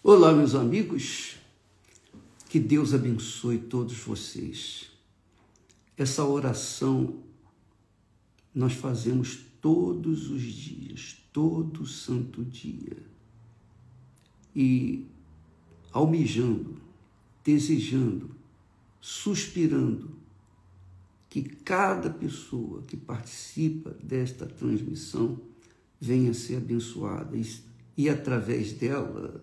Olá, meus amigos, que Deus abençoe todos vocês. Essa oração nós fazemos todos os dias, todo santo dia, e almejando, desejando, suspirando que cada pessoa que participa desta transmissão venha a ser abençoada e através dela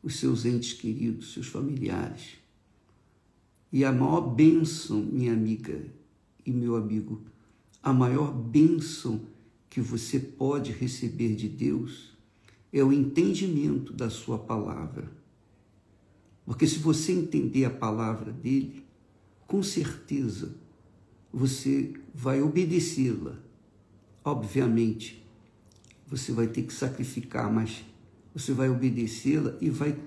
os seus entes queridos, seus familiares. E a maior bênção, minha amiga e meu amigo, a maior bênção que você pode receber de Deus é o entendimento da sua palavra. Porque se você entender a palavra dele, com certeza você vai obedecê-la. Obviamente, você vai ter que sacrificar, mas você vai obedecê-la e vai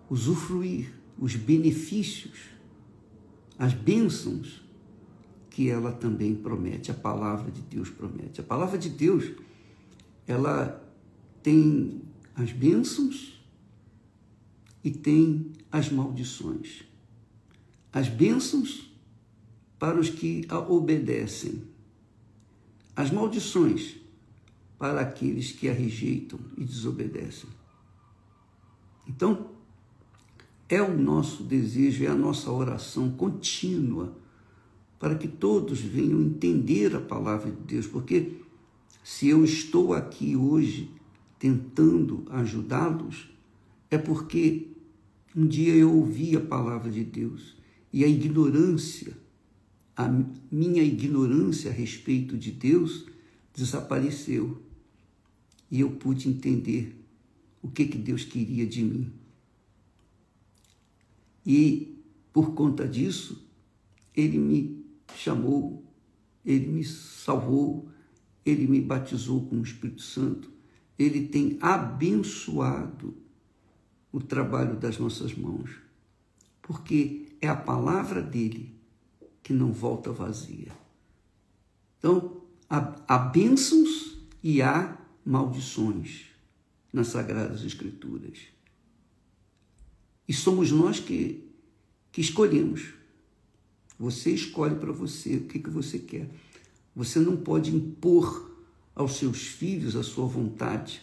usufruir os benefícios, as bênçãos que ela também promete, a palavra de Deus promete. A palavra de Deus, ela tem as bênçãos e tem as maldições. As bênçãos para os que a obedecem, as maldições para aqueles que a rejeitam e desobedecem. Então, é o nosso desejo, é a nossa oração contínua para que todos venham entender a palavra de Deus, porque se eu estou aqui hoje tentando ajudá-los, é porque um dia eu ouvi a palavra de Deus e a minha ignorância a respeito de Deus desapareceu e eu pude entender o que Deus queria de mim. E, por conta disso, Ele me chamou, Ele me salvou, Ele me batizou com o Espírito Santo, Ele tem abençoado o trabalho das nossas mãos, porque é a palavra dEle que não volta vazia. Então, há bênçãos e há maldições nas Sagradas Escrituras. E somos nós que escolhemos. Você escolhe para você o que você quer. Você não pode impor aos seus filhos a sua vontade.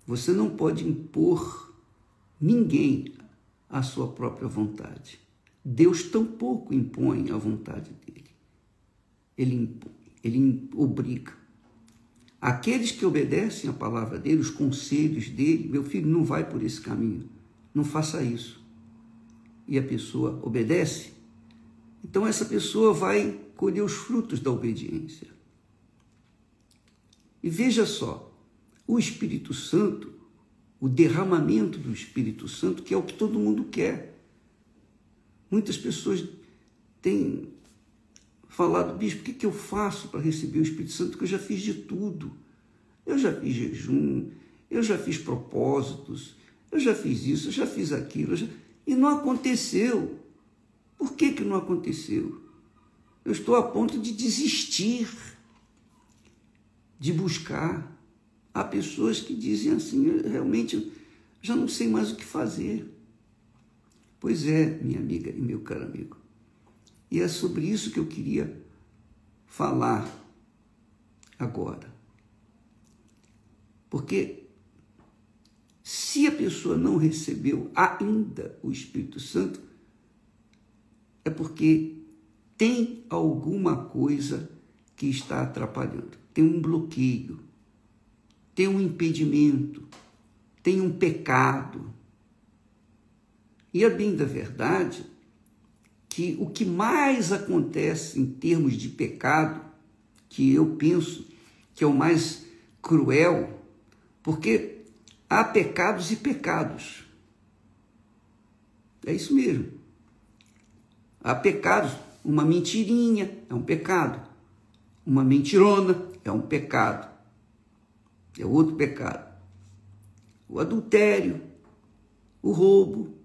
Você não pode impor ninguém a sua própria vontade. Deus tampouco impõe a vontade dele. Ele obriga. Aqueles que obedecem a palavra dele, os conselhos dele, meu filho, não vai por esse caminho. Não faça isso. E a pessoa obedece, então essa pessoa vai colher os frutos da obediência. E veja só, o Espírito Santo, o derramamento do Espírito Santo, que é o que todo mundo quer. Muitas pessoas têm falado, bispo, o que eu faço para receber o Espírito Santo? Porque eu já fiz de tudo. Eu já fiz jejum, eu já fiz propósitos, eu já fiz isso, eu já fiz aquilo, e não aconteceu. Por que não aconteceu? Eu estou a ponto de desistir de buscar. Há pessoas que dizem assim, eu realmente já não sei mais o que fazer. Pois é, minha amiga e meu caro amigo. E é sobre isso que eu queria falar agora. Porque se a pessoa não recebeu ainda o Espírito Santo, é porque tem alguma coisa que está atrapalhando. Tem um bloqueio, tem um impedimento, tem um pecado. E é bem da verdade que o que mais acontece em termos de pecado, que eu penso que é o mais cruel, porque há pecados e pecados. É isso mesmo. Há pecados, uma mentirinha é um pecado, uma mentirona é um pecado, é outro pecado. O adultério, o roubo,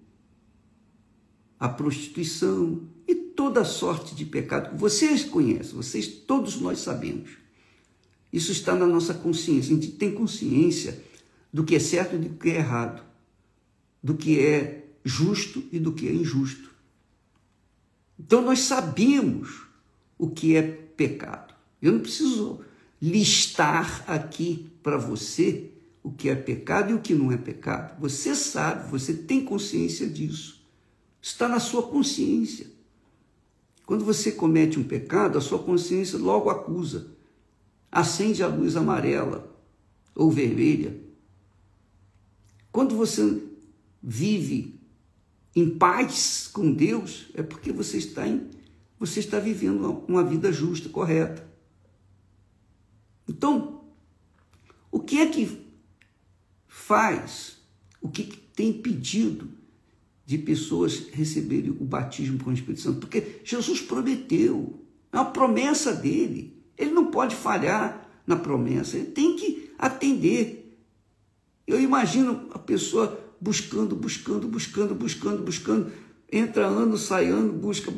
a prostituição e toda sorte de pecado que vocês conhecem, todos nós sabemos. Isso está na nossa consciência, a gente tem consciência do que é certo e do que é errado, do que é justo e do que é injusto. Então nós sabemos o que é pecado. Eu não preciso listar aqui para você o que é pecado e o que não é pecado. Você sabe, você tem consciência disso. Está na sua consciência. Quando você comete um pecado, a sua consciência logo acusa. Acende a luz amarela ou vermelha. Quando você vive em paz com Deus, é porque você está vivendo uma vida justa, correta. Então, o que é que faz, o que tem impedido de pessoas receberem o batismo com o Espírito Santo? Porque Jesus prometeu, é uma promessa dele. Ele não pode falhar na promessa, ele tem que atender. Eu imagino a pessoa buscando, entra ano, sai ano, busca,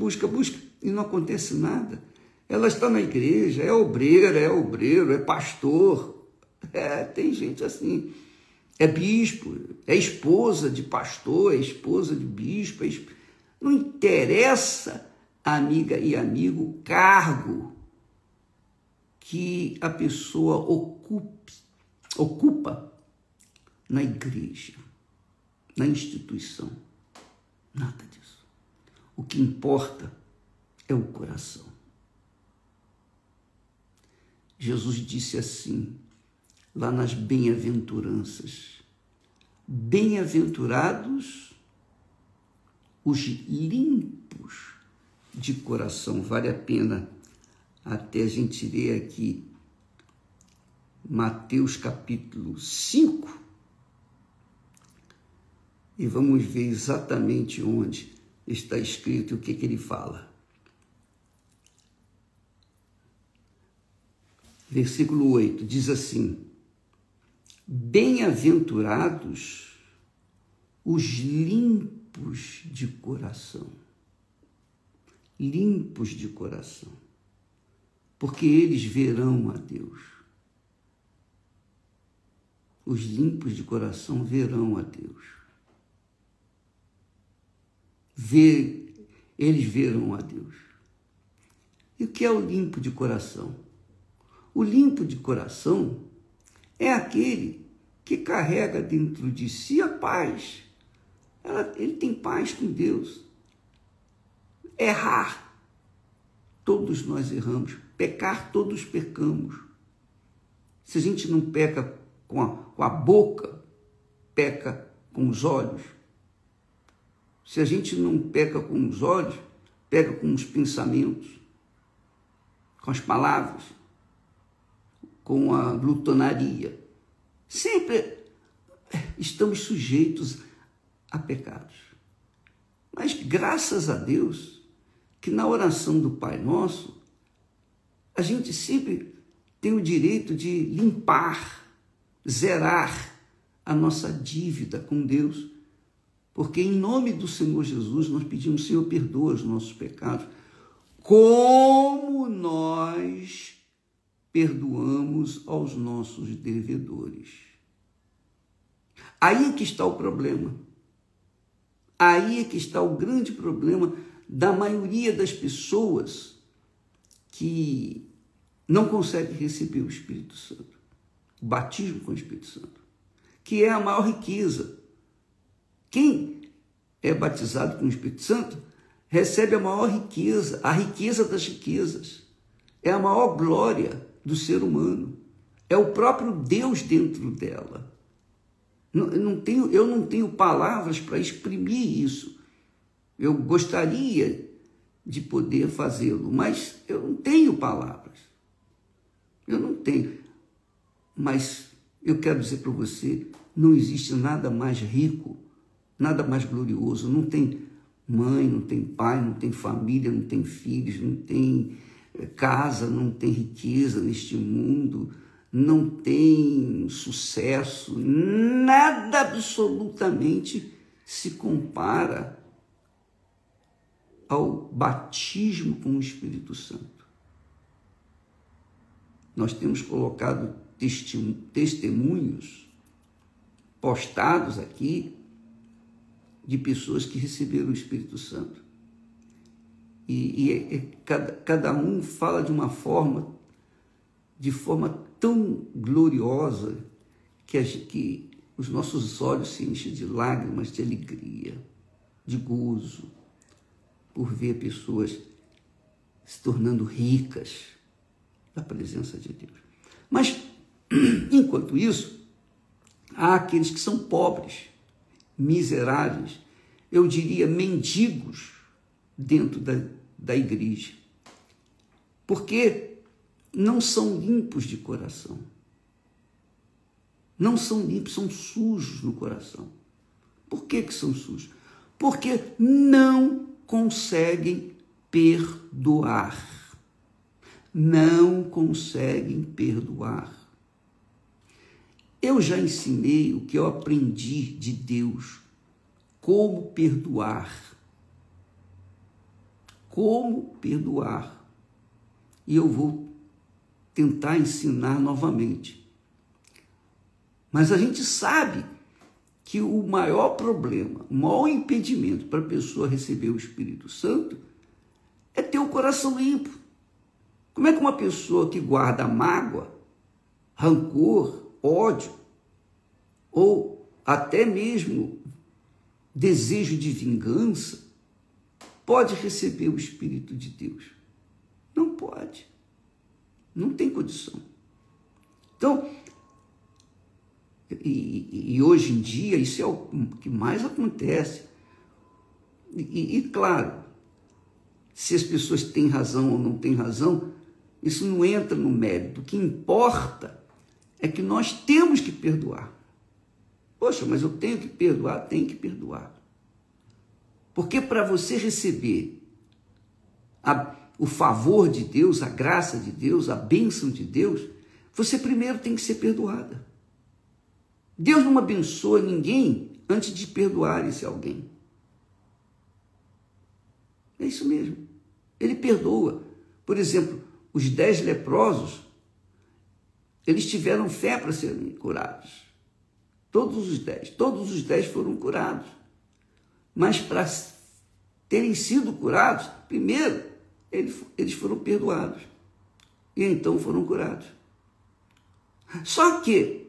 e não acontece nada. Ela está na igreja, é obreira, é obreiro, é pastor, tem gente assim, é bispo, é esposa de pastor, é esposa de bispo, não interessa, amiga e amigo, o cargo que a pessoa ocupa na igreja, na instituição. Nada disso. O que importa é o coração. Jesus disse assim, lá nas bem-aventuranças: bem-aventurados os limpos de coração. Vale a pena até a gente ler aqui Mateus capítulo 5, e vamos ver exatamente onde está escrito o que ele fala. Versículo 8 diz assim: bem-aventurados os limpos de coração. Limpos de coração, porque eles verão a Deus. Os limpos de coração verão a Deus. Eles verão a Deus. E o que é o limpo de coração? O limpo de coração é aquele que carrega dentro de si a paz. Ele tem paz com Deus. Errar, todos nós erramos. Pecar, todos pecamos. Se a gente não peca com a boca, peca com os olhos. Se a gente não peca com os olhos, peca com os pensamentos, com as palavras, com a glutonaria. Sempre estamos sujeitos a pecados. Mas graças a Deus que na oração do Pai Nosso, a gente sempre tem o direito de limpar, zerar a nossa dívida com Deus, porque em nome do Senhor Jesus nós pedimos: Senhor, perdoa os nossos pecados, como nós perdoamos aos nossos devedores. Aí é que está o problema. Aí é que está o grande problema da maioria das pessoas que não conseguem receber o Espírito Santo, o batismo com o Espírito Santo, que é a maior riqueza. Quem é batizado com o Espírito Santo recebe a maior riqueza, a riqueza das riquezas. É a maior glória do ser humano. É o próprio Deus dentro dela. Eu não tenho palavras para exprimir isso. Eu gostaria de poder fazê-lo, mas eu não tenho palavras. Eu não tenho. Mas eu quero dizer para você, não existe nada mais rico, nada mais glorioso. Não tem mãe, não tem pai, não tem família, não tem filhos, não tem casa, não tem riqueza neste mundo, não tem sucesso, nada absolutamente se compara ao batismo com o Espírito Santo. Nós temos colocado testemunhos postados aqui de pessoas que receberam o Espírito Santo. E cada um fala de forma tão gloriosa que os nossos olhos se enchem de lágrimas, de alegria, de gozo, por ver pessoas se tornando ricas da presença de Deus. Mas, enquanto isso, há aqueles que são pobres, miseráveis, eu diria mendigos dentro da igreja, porque não são limpos de coração. Não são limpos, são sujos no coração. Por que são sujos? Porque não conseguem perdoar. Não conseguem perdoar. Eu já ensinei o que eu aprendi de Deus, como perdoar. Como perdoar. E eu vou tentar ensinar novamente. Mas a gente sabe que o maior problema, o maior impedimento para a pessoa receber o Espírito Santo é ter o coração limpo. Como é que uma pessoa que guarda mágoa, rancor, ódio, ou até mesmo desejo de vingança, pode receber o Espírito de Deus? Não pode. Não tem condição. Então, e hoje em dia, isso é o que mais acontece. E claro, se as pessoas têm razão ou não têm razão, isso não entra no mérito. O que importa é que nós temos que perdoar. Poxa, mas eu tenho que perdoar? Tenho que perdoar. Porque para você receber o favor de Deus, a graça de Deus, a bênção de Deus, você primeiro tem que ser perdoada. Deus não abençoa ninguém antes de perdoar esse alguém. É isso mesmo. Ele perdoa. Por exemplo, os 10 leprosos, eles tiveram fé para serem curados. Todos os 10 foram curados. Mas para terem sido curados, primeiro, eles foram perdoados. E então foram curados. Só que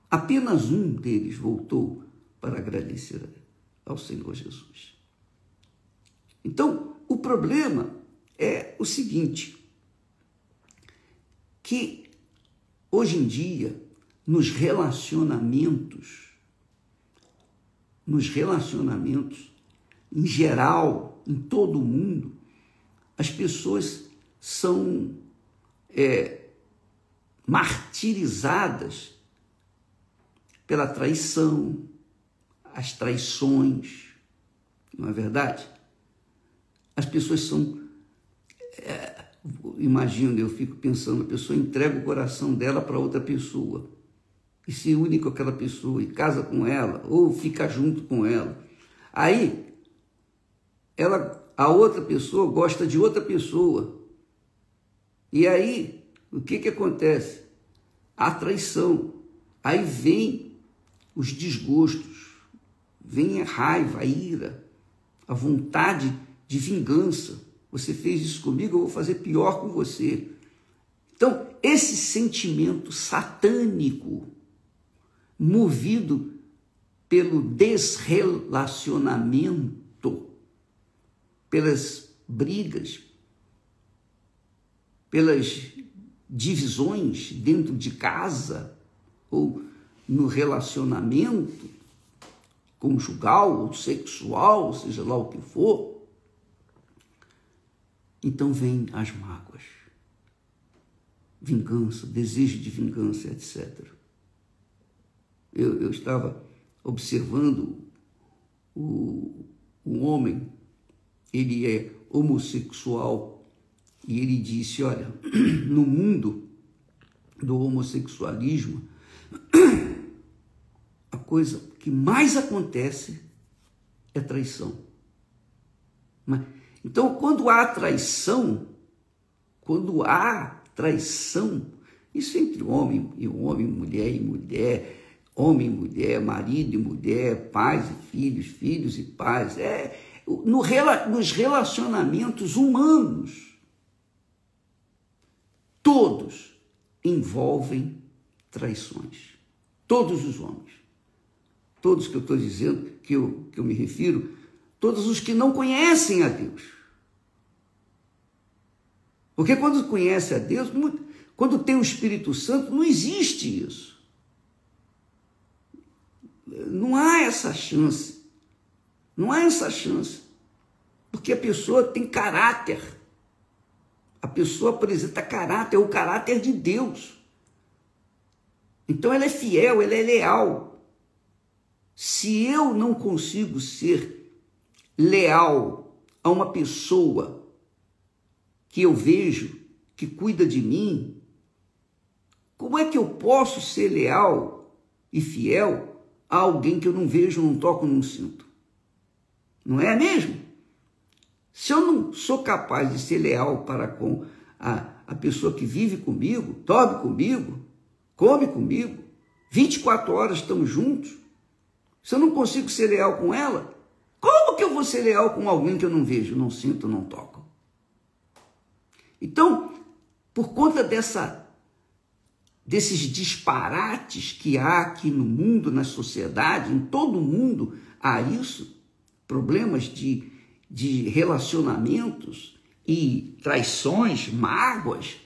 apenas um deles voltou para agradecer ao Senhor Jesus. Então, o problema é o seguinte, que hoje em dia, nos relacionamentos em geral, em todo o mundo, as pessoas são martirizadas pela traição, as traições, não é verdade? As pessoas são, imagino, eu fico pensando, a pessoa entrega o coração dela para outra pessoa e se une com aquela pessoa e casa com ela ou fica junto com ela. Aí, a outra pessoa gosta de outra pessoa. E aí, o que acontece? A traição. Aí vem os desgostos, vem a raiva, a ira, a vontade de vingança. Você fez isso comigo, eu vou fazer pior com você. Então, esse sentimento satânico, movido pelo desrelacionamento, pelas brigas, pelas divisões dentro de casa ou no relacionamento conjugal ou sexual, seja lá o que for, então vem as mágoas, vingança, desejo de vingança, etc. Eu estava observando o homem, ele é homossexual, e ele disse, olha, no mundo do homossexualismo, a coisa que mais acontece é traição. Então, quando há traição, isso entre homem e homem, mulher e mulher, homem e mulher, marido e mulher, pais e filhos, filhos e pais, nos relacionamentos humanos, todos envolvem traições. Todos os homens. Todos que eu estou dizendo, que eu me refiro, todos os que não conhecem a Deus. Porque quando conhece a Deus, quando tem o Espírito Santo, não existe isso. Não há essa chance. Não há essa chance. Porque a pessoa tem caráter. A pessoa apresenta caráter, é o caráter de Deus. Então ela é fiel, ela é leal. Se eu não consigo ser leal a uma pessoa que eu vejo, que cuida de mim, como é que eu posso ser leal e fiel a alguém que eu não vejo, não toco, não sinto? Não é mesmo? Se eu não sou capaz de ser leal para com a pessoa que vive comigo, dorme comigo, come comigo, 24 horas estamos juntos, se eu não consigo ser leal com ela, como que eu vou ser leal com alguém que eu não vejo, não sinto, não toco? Então, por conta desses disparates que há aqui no mundo, na sociedade, em todo mundo há isso, problemas de relacionamentos e traições, mágoas,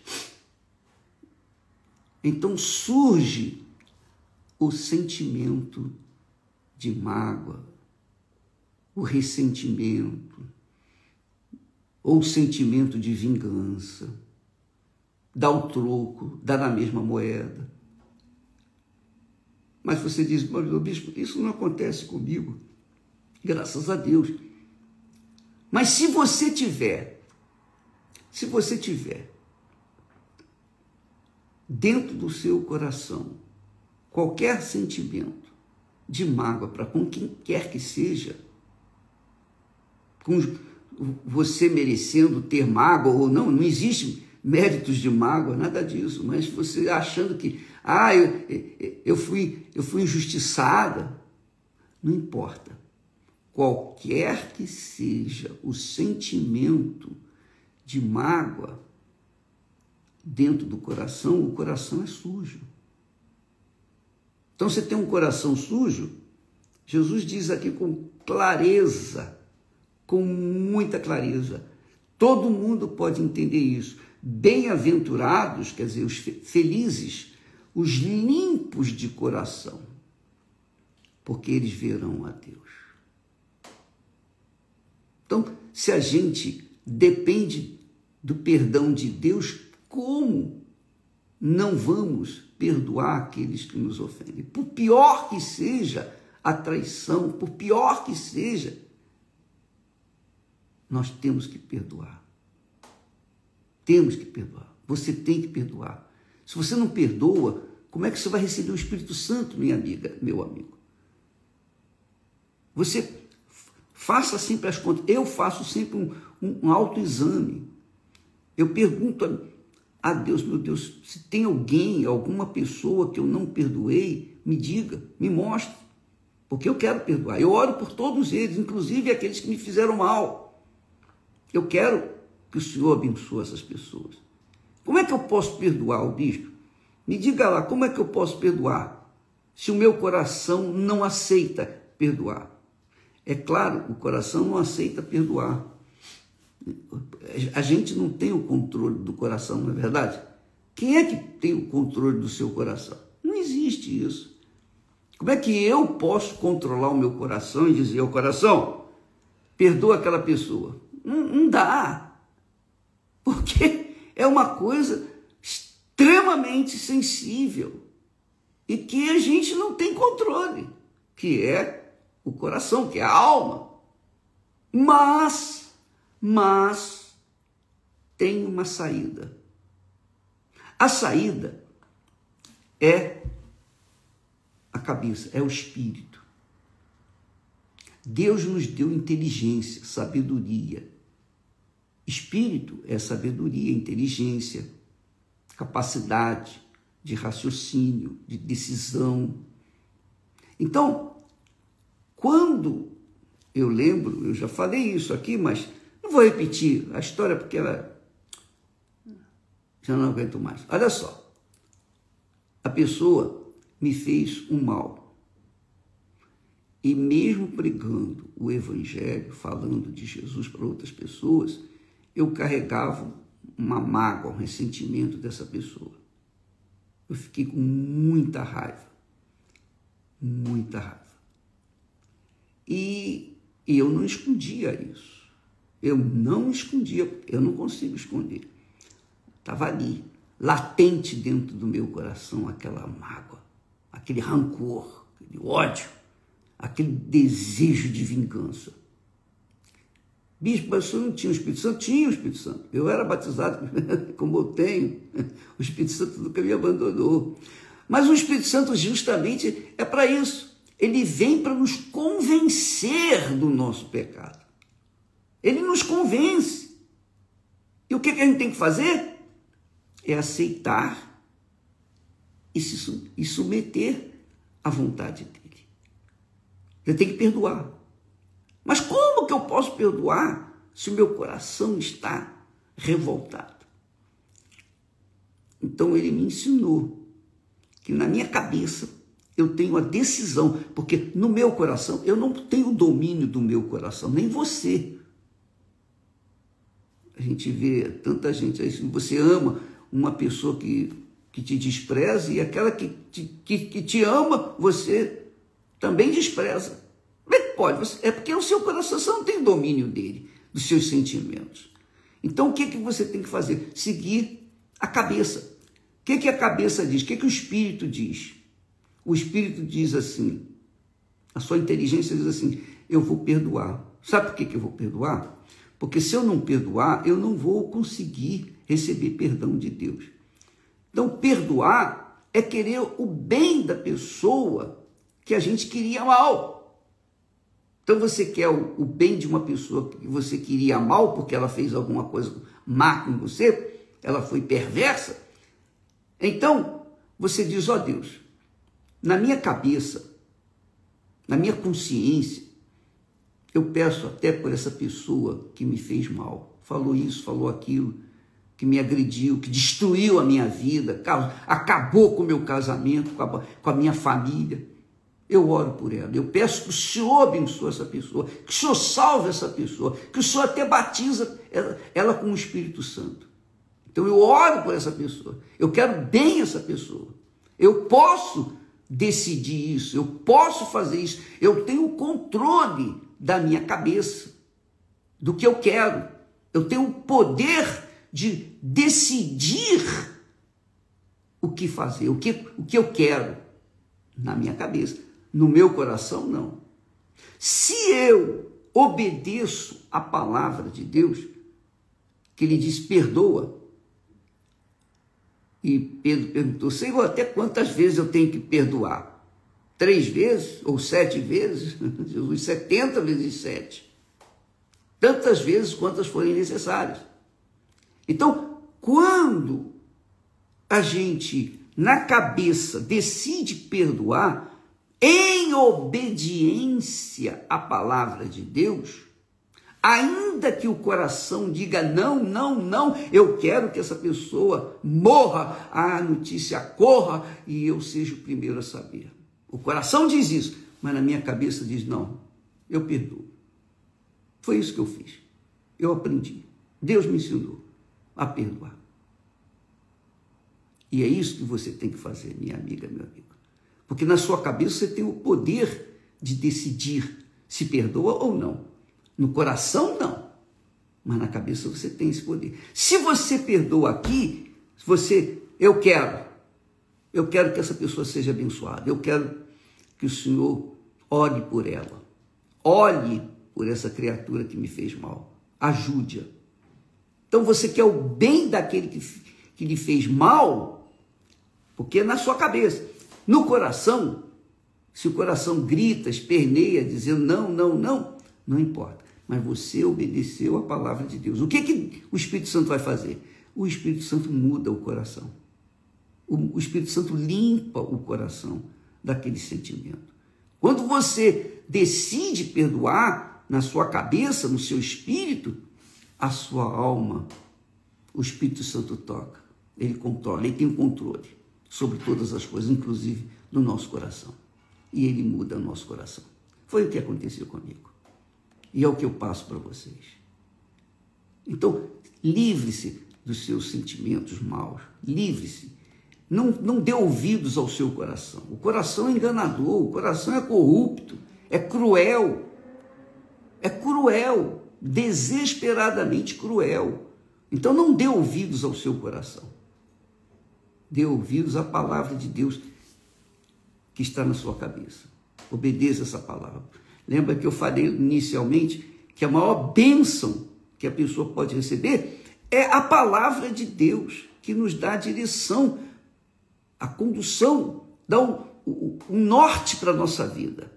então surge o sentimento de mágoa, o ressentimento, ou o sentimento de vingança, dá o troco, dá na mesma moeda. Mas você diz, bispo, isso não acontece comigo, graças a Deus. Mas se você tiver dentro do seu coração qualquer sentimento de mágoa para com quem quer que seja, com você merecendo ter mágoa ou não, não existe méritos de mágoa, nada disso, mas você achando que, eu fui injustiçada, não importa. Qualquer que seja o sentimento de mágoa dentro do coração, o coração é sujo. Então, você tem um coração sujo, Jesus diz aqui com clareza, com muita clareza, todo mundo pode entender isso. Bem-aventurados, quer dizer, os felizes, os limpos de coração, porque eles verão a Deus. Então, se a gente depende do perdão de Deus, como não vamos perdoar aqueles que nos ofendem? Por pior que seja a traição, por pior que seja, nós temos que perdoar. Temos que perdoar. Você tem que perdoar. Se você não perdoa, como é que você vai receber o Espírito Santo, minha amiga, meu amigo? Você faça sempre as contas. Eu faço sempre um autoexame. Eu pergunto a Deus, meu Deus, se tem alguém, alguma pessoa que eu não perdoei, me diga, me mostre. Porque eu quero perdoar. Eu oro por todos eles, inclusive aqueles que me fizeram mal. Eu quero que o Senhor abençoe essas pessoas. Como é que eu posso perdoar o bispo? Me diga lá, como é que eu posso perdoar se o meu coração não aceita perdoar? É claro, o coração não aceita perdoar. A gente não tem o controle do coração, não é verdade? Quem é que tem o controle do seu coração? Não existe isso. Como é que eu posso controlar o meu coração e dizer ao coração, perdoa aquela pessoa? Não dá. Porque é uma coisa extremamente sensível e que a gente não tem controle, que é o coração, que é a alma. Mas tem uma saída. A saída é a cabeça, é o espírito. Deus nos deu inteligência, sabedoria. Espírito é sabedoria, inteligência, capacidade de raciocínio, de decisão. Então, quando eu lembro, eu já falei isso aqui, mas não vou repetir a história porque ela já não aguento mais. Olha só, a pessoa me fez um mal. E mesmo pregando o evangelho, falando de Jesus para outras pessoas, eu carregava uma mágoa, um ressentimento dessa pessoa. Eu fiquei com muita raiva. Muita raiva. E eu não escondia isso. Eu não escondia, eu não consigo esconder. Estava ali, latente dentro do meu coração, aquela mágoa, aquele rancor, aquele ódio, aquele desejo de vingança. Bispo, mas o senhor não tinha o Espírito Santo? Tinha o Espírito Santo. Eu era batizado, como eu tenho. O Espírito Santo nunca me abandonou. Mas o Espírito Santo justamente é para isso. Ele vem para nos convencer do nosso pecado. Ele nos convence. E o que a gente tem que fazer? É aceitar e submeter à vontade dele. Você tem que perdoar. Mas como que eu posso perdoar se o meu coração está revoltado? Então ele me ensinou que na minha cabeça eu tenho a decisão, porque no meu coração eu não tenho o domínio do meu coração, nem você. A gente vê tanta gente aí, você ama uma pessoa que te despreza e aquela que te ama, você também despreza. Como é que pode? É porque o seu coração, você não tem domínio dele, dos seus sentimentos. Então, o que você tem que fazer? Seguir a cabeça. O que a cabeça diz? O que o espírito diz? O espírito diz assim, a sua inteligência diz assim, eu vou perdoar. Sabe por que eu vou perdoar? Porque se eu não perdoar, eu não vou conseguir receber perdão de Deus. Então, perdoar é querer o bem da pessoa que a gente queria mal. Então, você quer o bem de uma pessoa que você queria mal porque ela fez alguma coisa má com você, ela foi perversa. Então, você diz, ó Deus, na minha cabeça, na minha consciência, eu peço até por essa pessoa que me fez mal, falou isso, falou aquilo, que me agrediu, que destruiu a minha vida, acabou com o meu casamento, com a minha família. Eu oro por ela, eu peço que o Senhor abençoe essa pessoa, que o Senhor salve essa pessoa, que o Senhor até batiza ela com o Espírito Santo. Então eu oro por essa pessoa, eu quero bem essa pessoa, eu posso decidir isso, eu posso fazer isso, eu tenho o controle da minha cabeça, do que eu quero, eu tenho o poder de decidir o que fazer, o que eu quero na minha cabeça. No meu coração, não. Se eu obedeço a palavra de Deus, que ele diz, perdoa, e Pedro perguntou, Senhor, até quantas vezes eu tenho que perdoar? 3 vezes ou 7 vezes? Jesus, 70 vezes 7. Tantas vezes quantas forem necessárias. Então, quando a gente, na cabeça, decide perdoar, em obediência à palavra de Deus, ainda que o coração diga não, não, não, eu quero que essa pessoa morra, a notícia corra e eu seja o primeiro a saber. O coração diz isso, mas na minha cabeça diz não, eu perdoo. Foi isso que eu fiz. Eu aprendi. Deus me ensinou a perdoar. E é isso que você tem que fazer, minha amiga, meu amigo. Porque na sua cabeça você tem o poder de decidir se perdoa ou não. No coração, não. Mas na cabeça você tem esse poder. Se você perdoa aqui, eu quero que essa pessoa seja abençoada. Eu quero que o Senhor ore por ela. Olhe por essa criatura que me fez mal. Ajude-a. Então você quer o bem daquele que lhe fez mal, porque é na sua cabeça. No coração, se o coração grita, esperneia, dizendo não, não, não, não importa. Mas você obedeceu a palavra de Deus. O que o Espírito Santo vai fazer? O Espírito Santo muda o coração. O Espírito Santo limpa o coração daquele sentimento. Quando você decide perdoar na sua cabeça, no seu espírito, a sua alma, o Espírito Santo toca. Ele controla, ele tem o controle sobre todas as coisas, inclusive no nosso coração. E ele muda o nosso coração. Foi o que aconteceu comigo. E é o que eu passo para vocês. Então, livre-se dos seus sentimentos maus. Livre-se. Não dê ouvidos ao seu coração. O coração é enganador, o coração é corrupto, é cruel. É cruel, desesperadamente cruel. Então não dê ouvidos ao seu coração. Dê ouvidos à palavra de Deus que está na sua cabeça. Obedeça essa palavra. Lembra que eu falei inicialmente que a maior bênção que a pessoa pode receber é a palavra de Deus, que nos dá a direção, a condução, dá um norte para a nossa vida,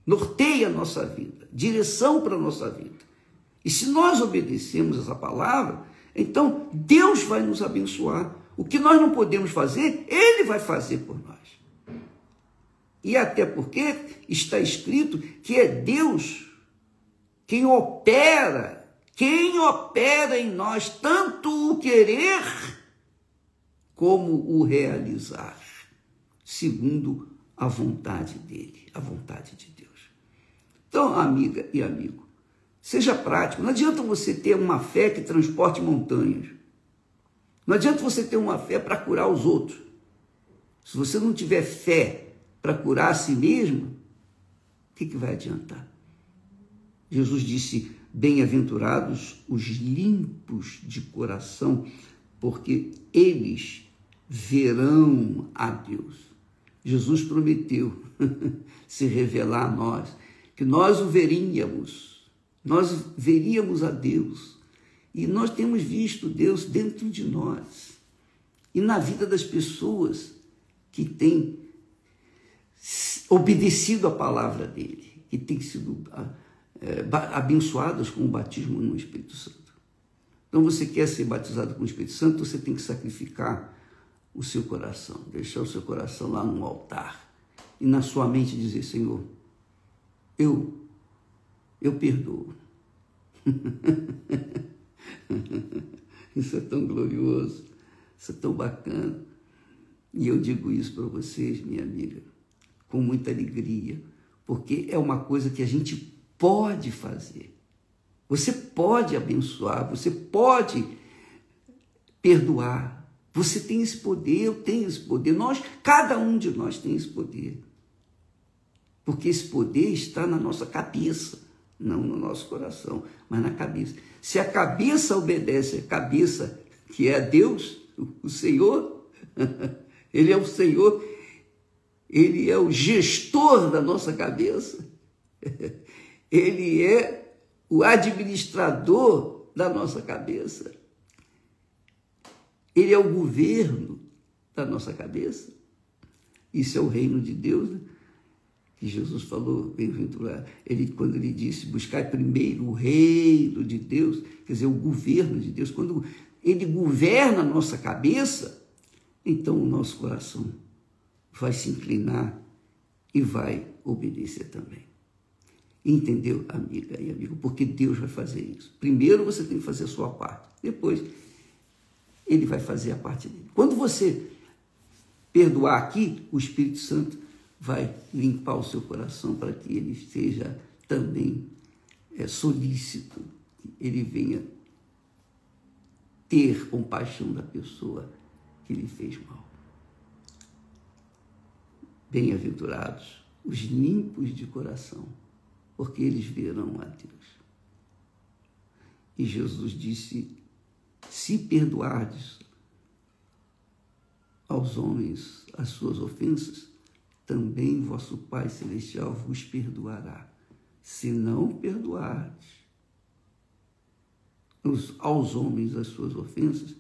norteia a nossa vida, direção para a nossa vida. E se nós obedecemos essa palavra, então Deus vai nos abençoar. O que nós não podemos fazer, Ele vai fazer por nós. E até porque está escrito que é Deus quem opera em nós tanto o querer como o realizar, segundo a vontade dele, a vontade de Deus. Então, amiga e amigo, seja prático. Não adianta você ter uma fé que transporte montanhas. Não adianta você ter uma fé para curar os outros. Se você não tiver fé para curar a si mesmo, o que vai adiantar? Jesus disse: bem-aventurados os limpos de coração, porque eles verão a Deus. Jesus prometeu se revelar a nós, que nós o veríamos, nós veríamos a Deus. E nós temos visto Deus dentro de nós e na vida das pessoas que têm obedecido a palavra dele, que têm sido abençoadas com o batismo no Espírito Santo. Então, você quer ser batizado com o Espírito Santo, você tem que sacrificar o seu coração, deixar o seu coração lá no altar e na sua mente dizer: Senhor, eu perdoo. Isso é tão glorioso, isso é tão bacana. E eu digo isso para vocês, minha amiga, com muita alegria, porque é uma coisa que a gente pode fazer. Você pode abençoar, você pode perdoar. Você tem esse poder, eu tenho esse poder. Cada um de nós tem esse poder. Porque esse poder está na nossa cabeça, não no nosso coração, mas na cabeça. Se a cabeça obedece a cabeça, que é Deus, o Senhor, Ele é o Senhor, Ele é o gestor da nossa cabeça, Ele é o administrador da nossa cabeça, Ele é o governo da nossa cabeça. Isso é o reino de Deus, né? Que Jesus falou, bem-aventurado, quando ele disse: buscar primeiro o reino de Deus, quer dizer, o governo de Deus. Quando ele governa a nossa cabeça, então o nosso coração vai se inclinar e vai obedecer também. Entendeu, amiga e amigo? Porque Deus vai fazer isso. Primeiro você tem que fazer a sua parte, depois Ele vai fazer a parte dele. Quando você perdoar aqui, o Espírito Santo vai limpar o seu coração para que ele seja também solícito, ele venha ter compaixão da pessoa que lhe fez mal. Bem-aventurados os limpos de coração, porque eles verão a Deus. E Jesus disse: se perdoardes aos homens as suas ofensas, também vosso Pai Celestial vos perdoará. Se não perdoardes aos homens as suas ofensas,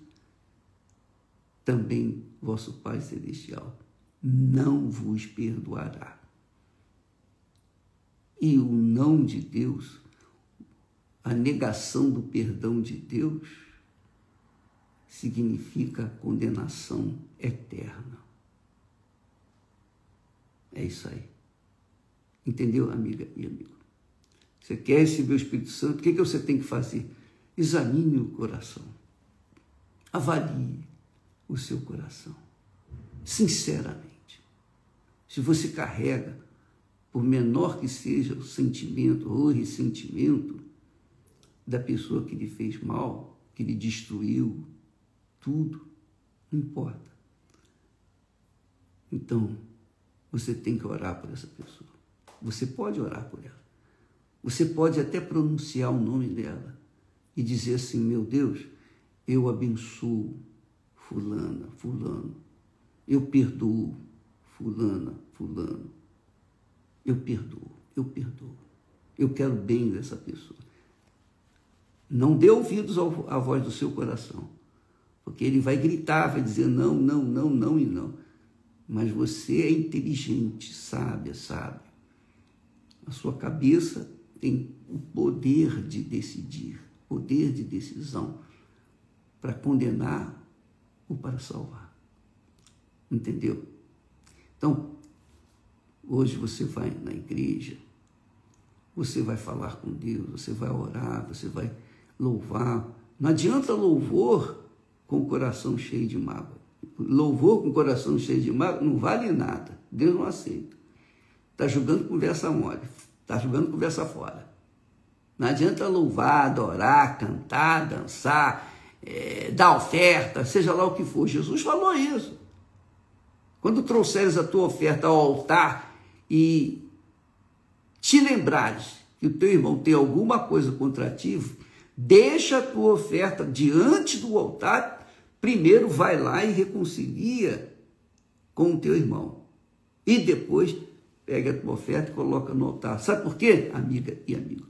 também vosso Pai Celestial não vos perdoará. E o não de Deus, a negação do perdão de Deus, significa condenação eterna. É isso aí. Entendeu, amiga e amigo? Você quer receber o Espírito Santo? O que você tem que fazer? Examine o coração. Avalie o seu coração. Sinceramente. Se você carrega, por menor que seja o sentimento ou ressentimento da pessoa que lhe fez mal, que lhe destruiu, tudo, não importa. Então, você tem que orar por essa pessoa. Você pode orar por ela. Você pode até pronunciar o nome dela e dizer assim: meu Deus, eu abençoo fulana, fulano. Eu perdoo fulana, fulano. Eu perdoo, eu perdoo. Eu quero bem dessa pessoa. Não dê ouvidos à voz do seu coração, porque ele vai gritar, vai dizer não, não, não, não e não. Mas você é inteligente, sábia, sábio. A sua cabeça tem o poder de decidir, poder de decisão para condenar ou para salvar. Entendeu? Então, hoje você vai na igreja, você vai falar com Deus, você vai orar, você vai louvar. Não adianta louvor com o coração cheio de mágoa. Louvor com o coração cheio de mágoa não vale nada. Deus não aceita. Está jogando conversa mole, está jogando conversa fora. Não adianta louvar, adorar, cantar, dançar, dar oferta, seja lá o que for. Jesus falou isso. Quando trouxeres a tua oferta ao altar e te lembrares que o teu irmão tem alguma coisa contra ti, deixa a tua oferta diante do altar, primeiro vai lá e reconcilia com o teu irmão. E depois pega a tua oferta e coloca no altar. Sabe por quê, amiga e amigo?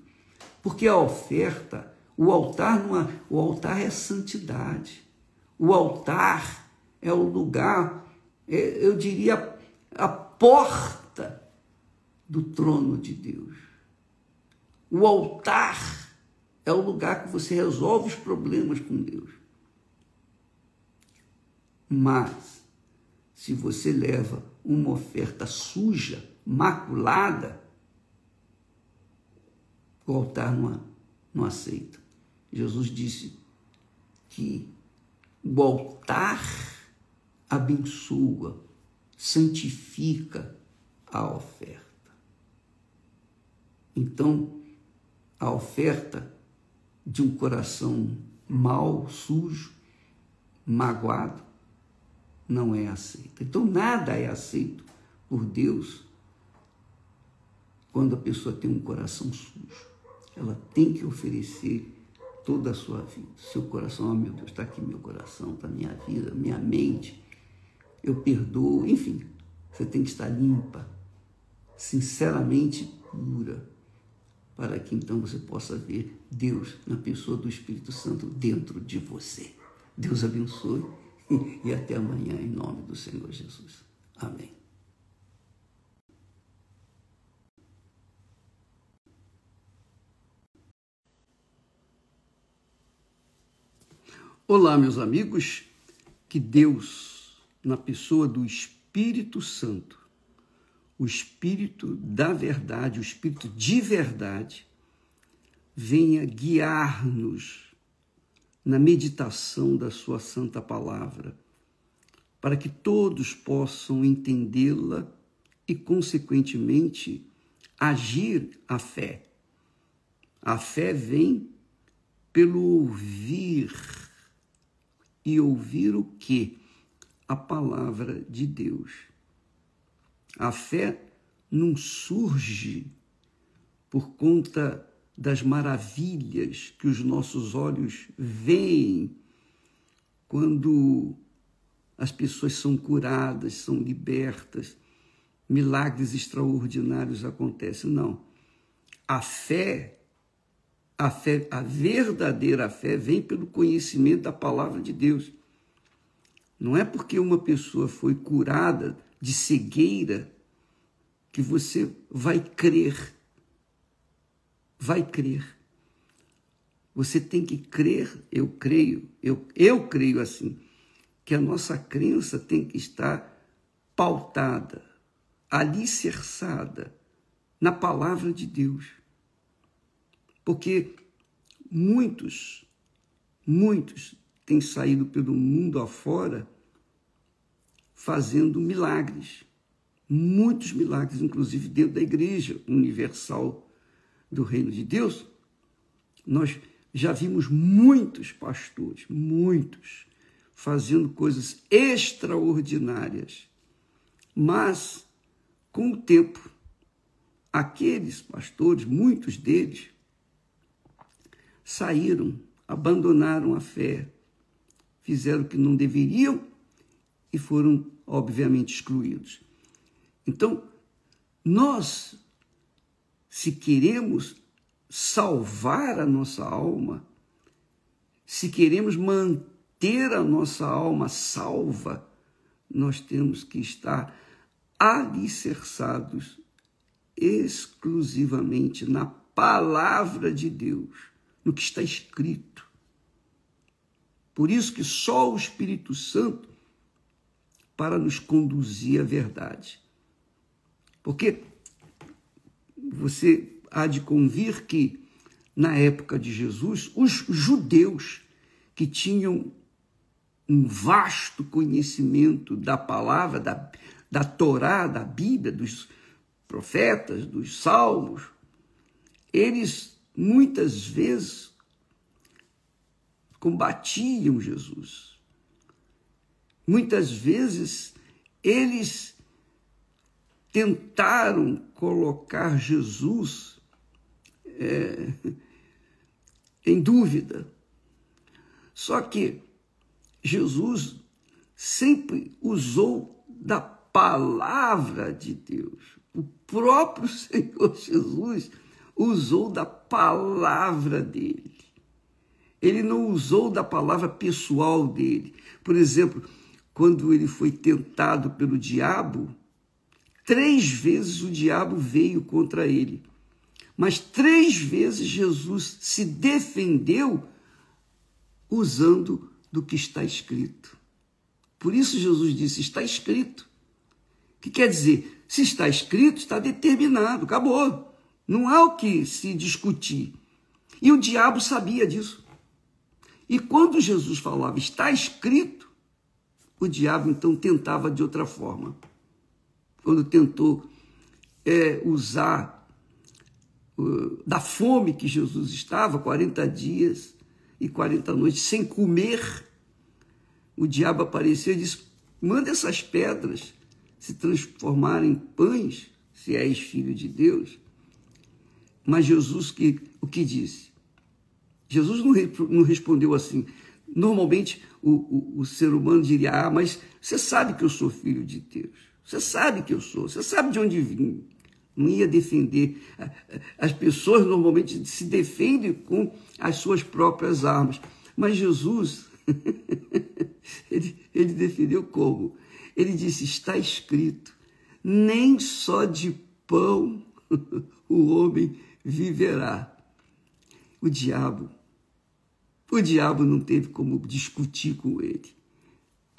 Porque a oferta, o altar é santidade. O altar é o lugar, eu diria, a porta do trono de Deus. O altar é o lugar que você resolve os problemas com Deus. Mas, se você leva uma oferta suja, maculada, o altar não aceita. Jesus disse que o altar abençoa, santifica a oferta. Então, a oferta de um coração mau, sujo, magoado, não é aceita. Então, nada é aceito por Deus quando a pessoa tem um coração sujo. Ela tem que oferecer toda a sua vida. Seu coração, oh meu Deus, está aqui meu coração, está minha vida, minha mente, eu perdoo, enfim, você tem que estar limpa, sinceramente pura, para que então você possa ver Deus na pessoa do Espírito Santo dentro de você. Deus abençoe e até amanhã, em nome do Senhor Jesus. Amém. Olá, meus amigos, que Deus, na pessoa do Espírito Santo, o Espírito da verdade, o Espírito de verdade, venha guiar-nos na meditação da sua santa palavra, para que todos possam entendê-la e, consequentemente, agir a fé. A fé vem pelo ouvir. E ouvir o quê? A palavra de Deus. A fé não surge por conta das maravilhas que os nossos olhos veem quando as pessoas são curadas, são libertas, milagres extraordinários acontecem. Não. A verdadeira fé vem pelo conhecimento da palavra de Deus. Não é porque uma pessoa foi curada de cegueira que você vai crer. Vai crer. Você tem que crer, eu creio assim, que a nossa crença tem que estar pautada, alicerçada na palavra de Deus. Porque muitos têm saído pelo mundo afora fazendo milagres. Muitos milagres, inclusive dentro da Igreja Universal do Reino de Deus. Nós já vimos muitos pastores, muitos, fazendo coisas extraordinárias. Mas, com o tempo, aqueles pastores, muitos deles, saíram, abandonaram a fé, fizeram o que não deveriam e foram, obviamente, excluídos. Então, nós, se queremos salvar a nossa alma, se queremos manter a nossa alma salva, nós temos que estar alicerçados exclusivamente na palavra de Deus, no que está escrito. Por isso que só o Espírito Santo para nos conduzir à verdade. Porque você há de convir que, na época de Jesus, os judeus que tinham um vasto conhecimento da palavra, da Torá, da Bíblia, dos profetas, dos salmos, eles muitas vezes combatiam Jesus. Muitas vezes eles tentaram colocar Jesus em dúvida. Só que Jesus sempre usou da palavra de Deus. O próprio Senhor Jesus usou da palavra dele. Ele não usou da palavra pessoal dele. Por exemplo, quando ele foi tentado pelo diabo, 3 vezes o diabo veio contra ele. Mas 3 vezes Jesus se defendeu usando do que está escrito. Por isso Jesus disse, está escrito. O que quer dizer? Se está escrito, está determinado, acabou. Não há o que se discutir. E o diabo sabia disso. E quando Jesus falava, está escrito, o diabo então tentava de outra forma. Quando tentou usar da fome que Jesus estava, 40 dias e 40 noites sem comer, o diabo apareceu e disse, manda essas pedras se transformarem em pães, se és filho de Deus. Mas Jesus, o que disse? Jesus não respondeu assim. Normalmente o ser humano diria, mas você sabe que eu sou filho de Deus. Você sabe que eu sou, você sabe de onde vim. Não ia defender. As pessoas normalmente se defendem com as suas próprias armas. Mas Jesus, ele defendeu como? Ele disse, está escrito, nem só de pão o homem viverá. O diabo não teve como discutir com ele.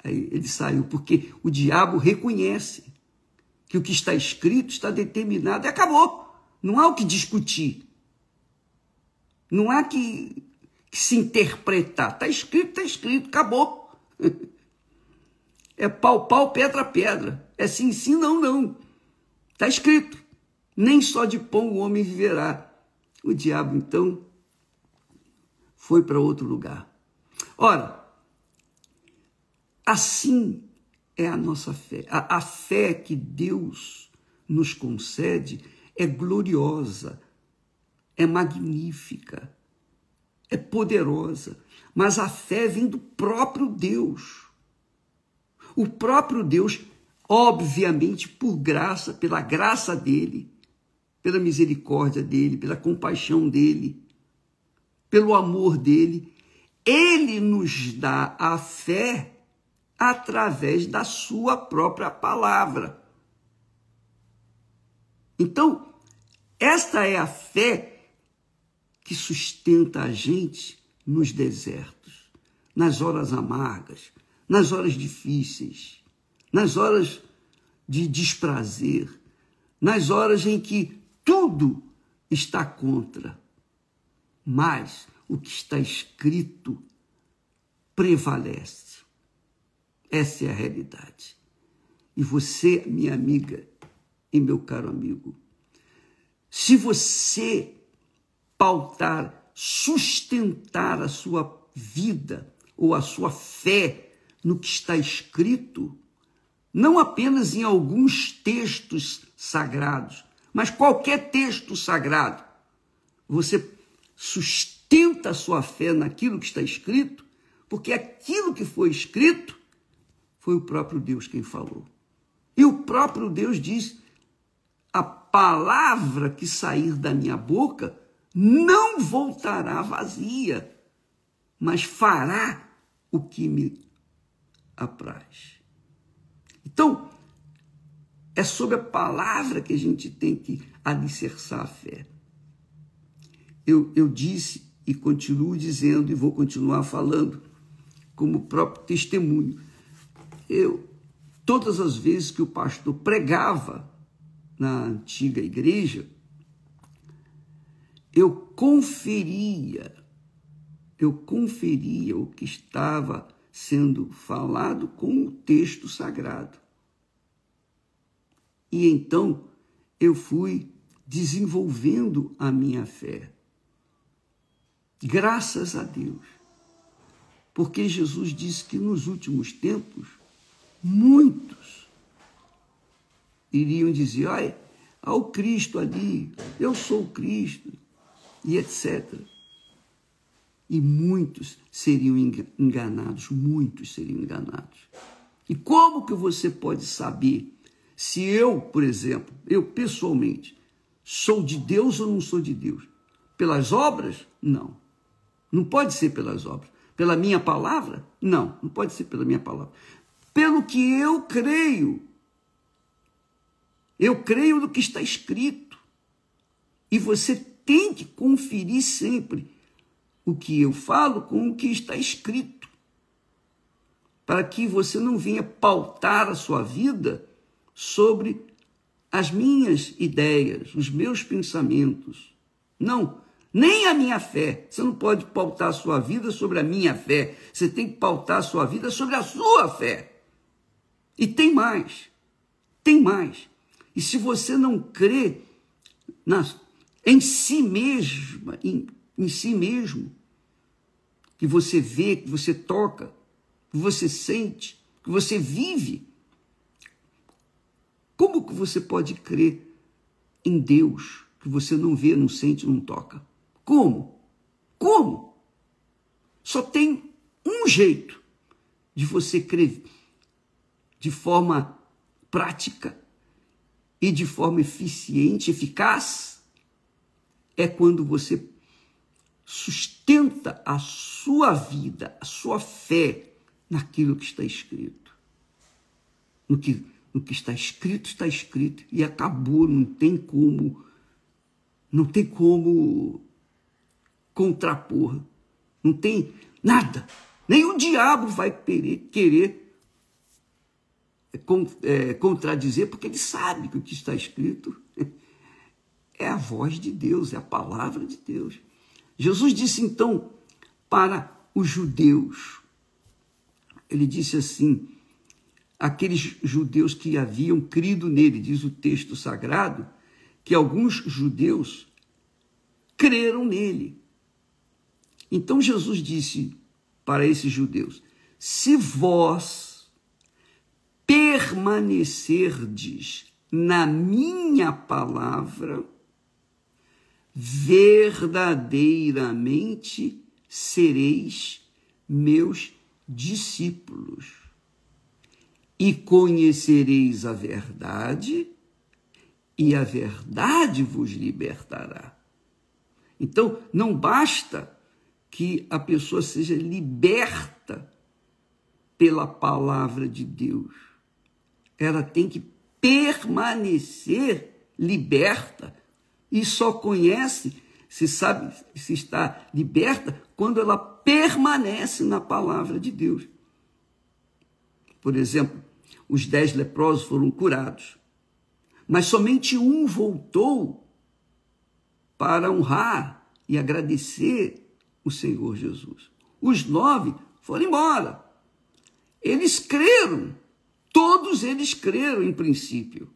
Aí ele saiu, porque o diabo reconhece que o que está escrito está determinado e acabou. Não há o que discutir. Não há que se interpretar. Está escrito, acabou. É pau, pedra, pedra. É sim, sim, não, não. Está escrito. Nem só de pão o homem viverá. O diabo, então, foi para outro lugar. Ora, assim é a nossa fé. A fé que Deus nos concede é gloriosa, é magnífica, é poderosa. Mas a fé vem do próprio Deus. O próprio Deus, obviamente, por graça, pela graça dele, pela misericórdia dele, pela compaixão dele, pelo amor dele, ele nos dá a fé através da sua própria palavra. Então, esta é a fé que sustenta a gente nos desertos, nas horas amargas, nas horas difíceis, nas horas de desprazer, nas horas em que tudo está contra, mas o que está escrito prevalece. Essa é a realidade. E você, minha amiga e meu caro amigo, se você pautar, sustentar a sua vida ou a sua fé no que está escrito, não apenas em alguns textos sagrados, mas qualquer texto sagrado, você sustenta a sua fé naquilo que está escrito, porque aquilo que foi escrito foi o próprio Deus quem falou. E o próprio Deus diz: a palavra que sair da minha boca não voltará vazia, mas fará o que me apraz. Então, é sobre a palavra que a gente tem que alicerçar a fé. Eu disse e continuo dizendo e vou continuar falando como próprio testemunho. Todas as vezes que o pastor pregava na antiga igreja, eu conferia o que estava sendo falado com o texto sagrado. E então eu fui desenvolvendo a minha fé. Graças a Deus. Porque Jesus disse que nos últimos tempos, muitos iriam dizer: ai, ao Cristo ali, eu sou o Cristo, e etc. E muitos seriam enganados, muitos seriam enganados. E como que você pode saber se eu, por exemplo, eu pessoalmente, sou de Deus ou não sou de Deus? Pelas obras? Não. Não pode ser pelas obras. Pela minha palavra? Não, não pode ser pela minha palavra. Pelo que eu creio. Eu creio no que está escrito. E você tem que conferir sempre o que eu falo com o que está escrito, para que você não venha pautar a sua vida sobre as minhas ideias, os meus pensamentos. Não, nem a minha fé. Você não pode pautar a sua vida sobre a minha fé. Você tem que pautar a sua vida sobre a sua fé. E tem mais. E se você não crê em si mesma, em si mesmo, que você vê, que você toca, que você sente, que você vive, como que você pode crer em Deus que você não vê, não sente, não toca? Como? Só tem um jeito de você crer de forma prática e de forma eficiente, eficaz, é quando você sustenta a sua vida, a sua fé naquilo que está escrito. No que está escrito e acabou, não tem como contrapor, não tem nada. Nem o diabo vai querer contradizer, porque ele sabe que o que está escrito é a voz de Deus, é a palavra de Deus. Jesus disse então para os judeus, ele disse assim, aqueles judeus que haviam crido nele, diz o texto sagrado, que alguns judeus creram nele. Então Jesus disse para esses judeus: se vós permanecerdes na minha palavra, verdadeiramente sereis meus discípulos e conhecereis a verdade, e a verdade vos libertará. Então, não basta que a pessoa seja liberta pela palavra de Deus. Ela tem que permanecer liberta e só conhece, se sabe se está liberta, quando ela permanece na palavra de Deus. Por exemplo, os 10 leprosos foram curados, mas somente um voltou para honrar e agradecer o Senhor Jesus. Os 9 foram embora. Eles creram, todos eles creram em princípio,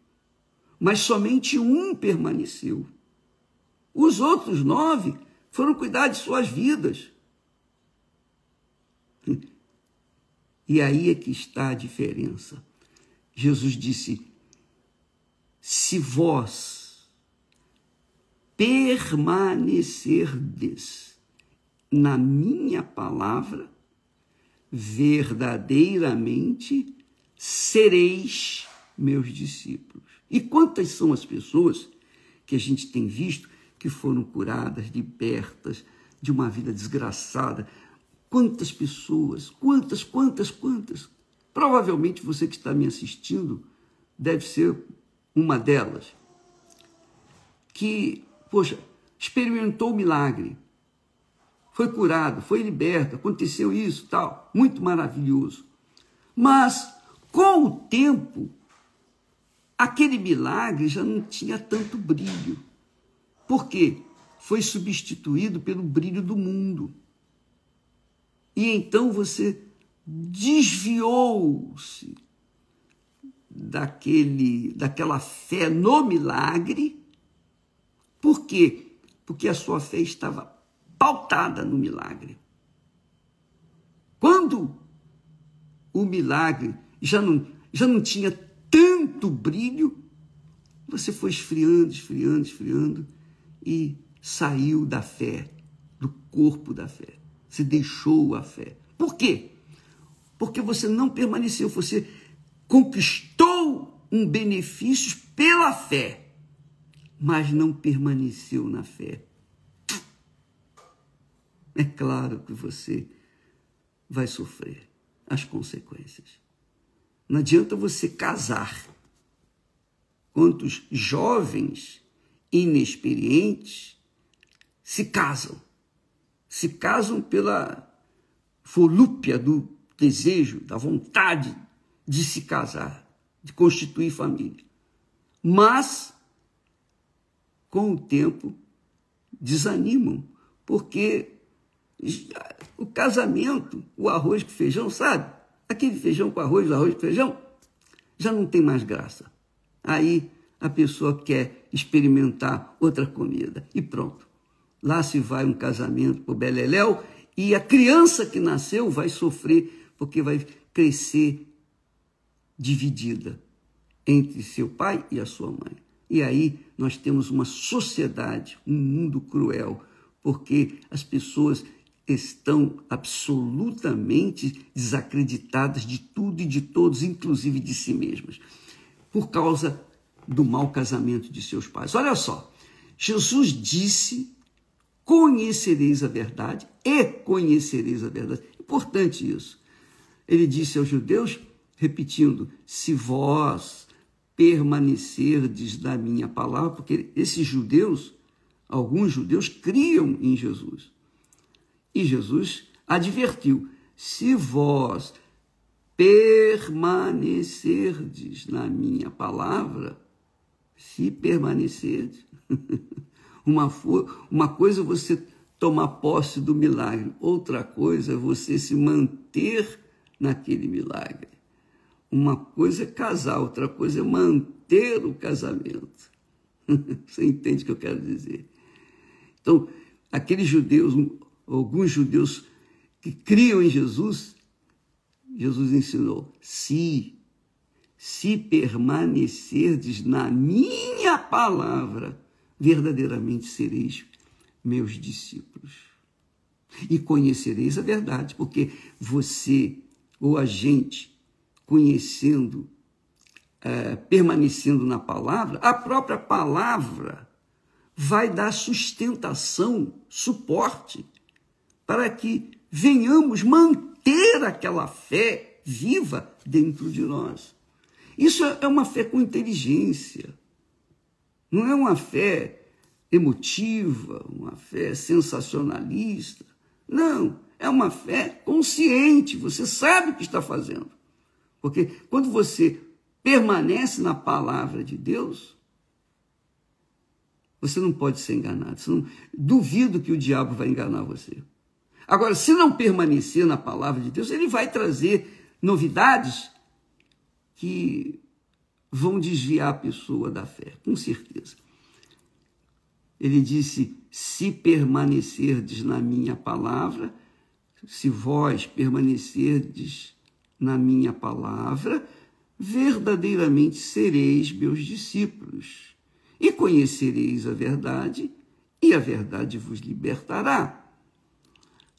mas somente um permaneceu. Os outros 9 foram cuidar de suas vidas. E aí é que está a diferença. Jesus disse: se vós permanecerdes na minha palavra, verdadeiramente sereis meus discípulos. E quantas são as pessoas que a gente tem visto que foram curadas, libertas de uma vida desgraçada? Quantas pessoas, quantas. Provavelmente você que está me assistindo deve ser uma delas, que, experimentou o milagre, foi curado, foi liberto, aconteceu isso, tal, muito maravilhoso. Mas, com o tempo, aquele milagre já não tinha tanto brilho. Por quê? Foi substituído pelo brilho do mundo. E então você desviou-se daquela fé no milagre. Por quê? Porque a sua fé estava pautada no milagre. Quando o milagre já não tinha tanto brilho, você foi esfriando e saiu da fé, do corpo da fé. Você deixou a fé. Por quê? Porque você não permaneceu, você conquistou um benefício pela fé, mas não permaneceu na fé. É claro que você vai sofrer as consequências. Não adianta você casar. Quantos jovens inexperientes se casam? Se casam pela volúpia do desejo, da vontade de se casar, de constituir família. Mas, com o tempo, desanimam, porque o casamento, o arroz com feijão, sabe? Aquele feijão com arroz com feijão, já não tem mais graça. Aí a pessoa quer experimentar outra comida e pronto. Lá se vai um casamento pro beleléu e a criança que nasceu vai sofrer porque vai crescer dividida entre seu pai e a sua mãe. E aí nós temos uma sociedade, um mundo cruel, porque as pessoas estão absolutamente desacreditadas de tudo e de todos, inclusive de si mesmas, por causa do mau casamento de seus pais. Olha só, Jesus disse: conhecereis a verdade e conhecereis a verdade. Importante isso. Ele disse aos judeus, repetindo: se vós permanecerdes na minha palavra, porque esses judeus, alguns judeus, criam em Jesus. E Jesus advertiu: se vós permanecerdes na minha palavra, se permanecerdes, uma coisa é você tomar posse do milagre, outra coisa é você se manter naquele milagre. Uma coisa é casar, outra coisa é manter o casamento. Você entende o que eu quero dizer? Então, aqueles judeus, alguns judeus que criam em Jesus, Jesus ensinou: se permanecerdes na minha palavra, verdadeiramente sereis meus discípulos. E conhecereis a verdade, porque você ou a gente, conhecendo, permanecendo na palavra, a própria palavra vai dar sustentação, suporte, para que venhamos manter aquela fé viva dentro de nós. Isso é uma fé com inteligência, não é uma fé emotiva, uma fé sensacionalista. Não, é uma fé consciente, você sabe o que está fazendo. Porque quando você permanece na palavra de Deus, Você não pode ser enganado. Duvido que o diabo vai enganar você. Agora, se não permanecer na palavra de Deus, ele vai trazer novidades que vão desviar a pessoa da fé, com certeza. Ele disse, se permanecerdes na minha palavra, se vós permanecerdes na minha palavra, verdadeiramente sereis meus discípulos, e conhecereis a verdade, e a verdade vos libertará.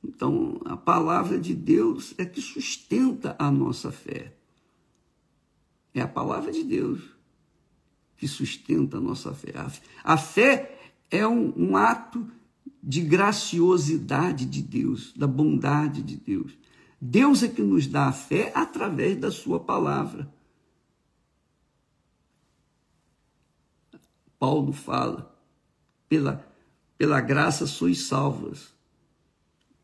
Então, a palavra de Deus é que sustenta a nossa fé. É a palavra de Deus que sustenta a nossa fé. A fé é um ato de graciosidade de Deus, da bondade de Deus. Deus é que nos dá a fé através da sua palavra. Paulo fala, pela graça sois salvos.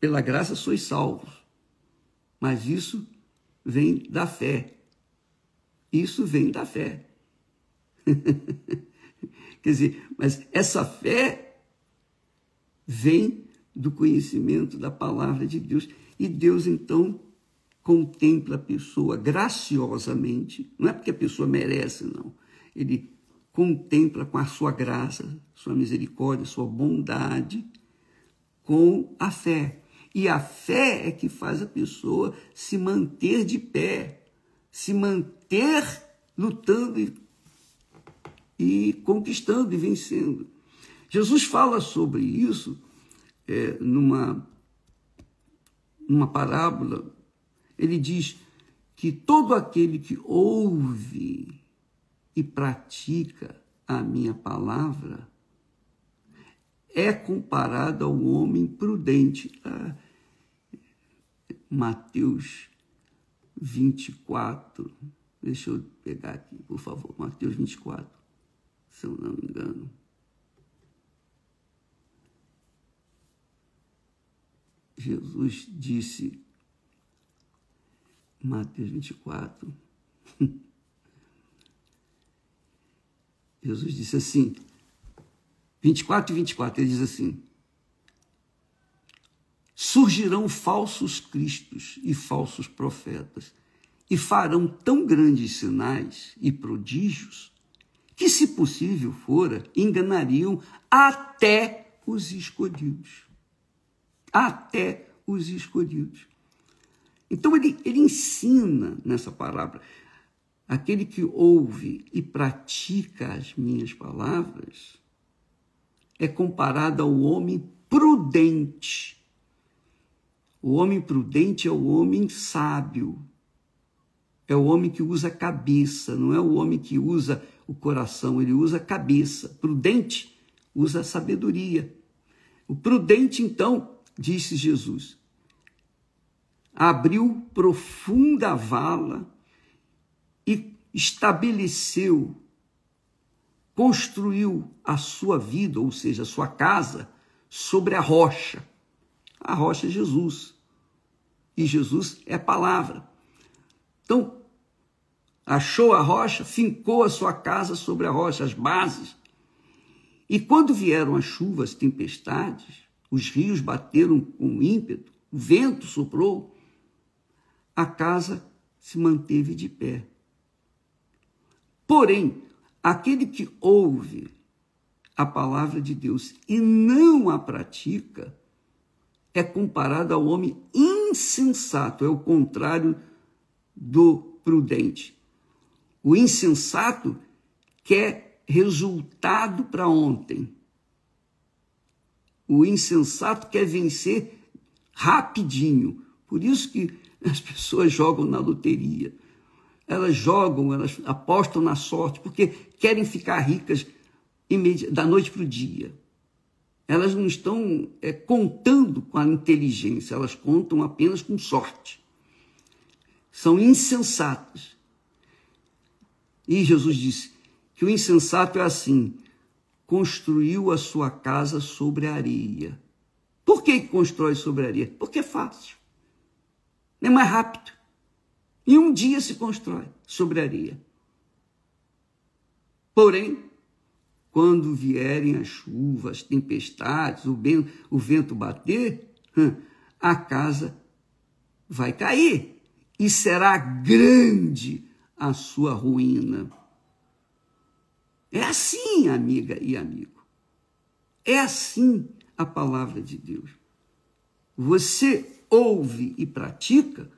Pela graça sois salvos. Mas isso vem da fé. Isso vem da fé. Quer dizer, mas essa fé vem do conhecimento da palavra de Deus. E Deus, então, contempla a pessoa graciosamente. Não é porque a pessoa merece, não. Ele contempla com a sua graça, sua misericórdia, sua bondade, com a fé. E a fé é que faz a pessoa se manter de pé, se manter lutando e conquistando e vencendo. Jesus fala sobre isso numa parábola. Ele diz que todo aquele que ouve e pratica a minha palavra é comparado ao homem prudente. Mateus 24. Deixa eu pegar aqui, por favor. Mateus 24, se eu não me engano. Jesus disse, Mateus 24, Jesus disse assim, 24 e 24, ele diz assim, surgirão falsos cristos e falsos profetas, e farão tão grandes sinais e prodígios, que, se possível fora, enganariam até os escolhidos. Até os escolhidos. Então, ele ensina nessa palavra, aquele que ouve e pratica as minhas palavras, é comparado ao homem prudente. O homem prudente é o homem sábio. É o homem que usa a cabeça, não é o homem que usa o coração, ele usa a cabeça. Prudente usa a sabedoria. O prudente, então, disse Jesus, abriu profunda vala e estabeleceu, construiu a sua vida, ou seja, a sua casa, sobre a rocha. A rocha é Jesus. E Jesus é a palavra. Então, achou a rocha, fincou a sua casa sobre a rocha, as bases. E quando vieram as chuvas, tempestades, os rios bateram com ímpeto, o vento soprou, a casa se manteve de pé. Porém, aquele que ouve a palavra de Deus e não a pratica, é comparado ao homem insensato, é o contrário do prudente. O insensato quer resultado para ontem. O insensato quer vencer rapidinho. Por isso que as pessoas jogam na loteria. Elas jogam, elas apostam na sorte, porque querem ficar ricas da noite para o dia. Elas não estão contando com a inteligência, elas contam apenas com sorte. São insensatas. E Jesus disse que o insensato é assim, construiu a sua casa sobre a areia. Por que constrói sobre a areia? Porque é fácil. É mais rápido. Em um dia se constrói sobre a areia. Porém, quando vierem as chuvas, as tempestades, o vento bater, a casa vai cair e será grande a sua ruína. É assim, amiga e amigo. É assim a palavra de Deus. Você ouve e pratica,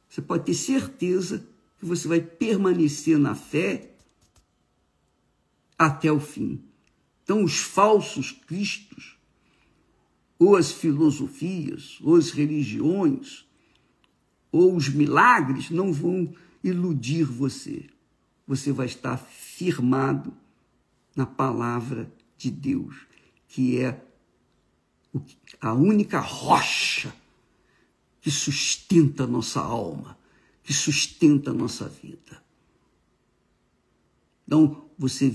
você pode ter certeza que você vai permanecer na fé até o fim. Então, os falsos cristos, ou as filosofias, ou as religiões, ou os milagres não vão iludir você. Você vai estar firmado na palavra de Deus, que é a única rocha que sustenta a nossa alma, que sustenta a nossa vida. Então, você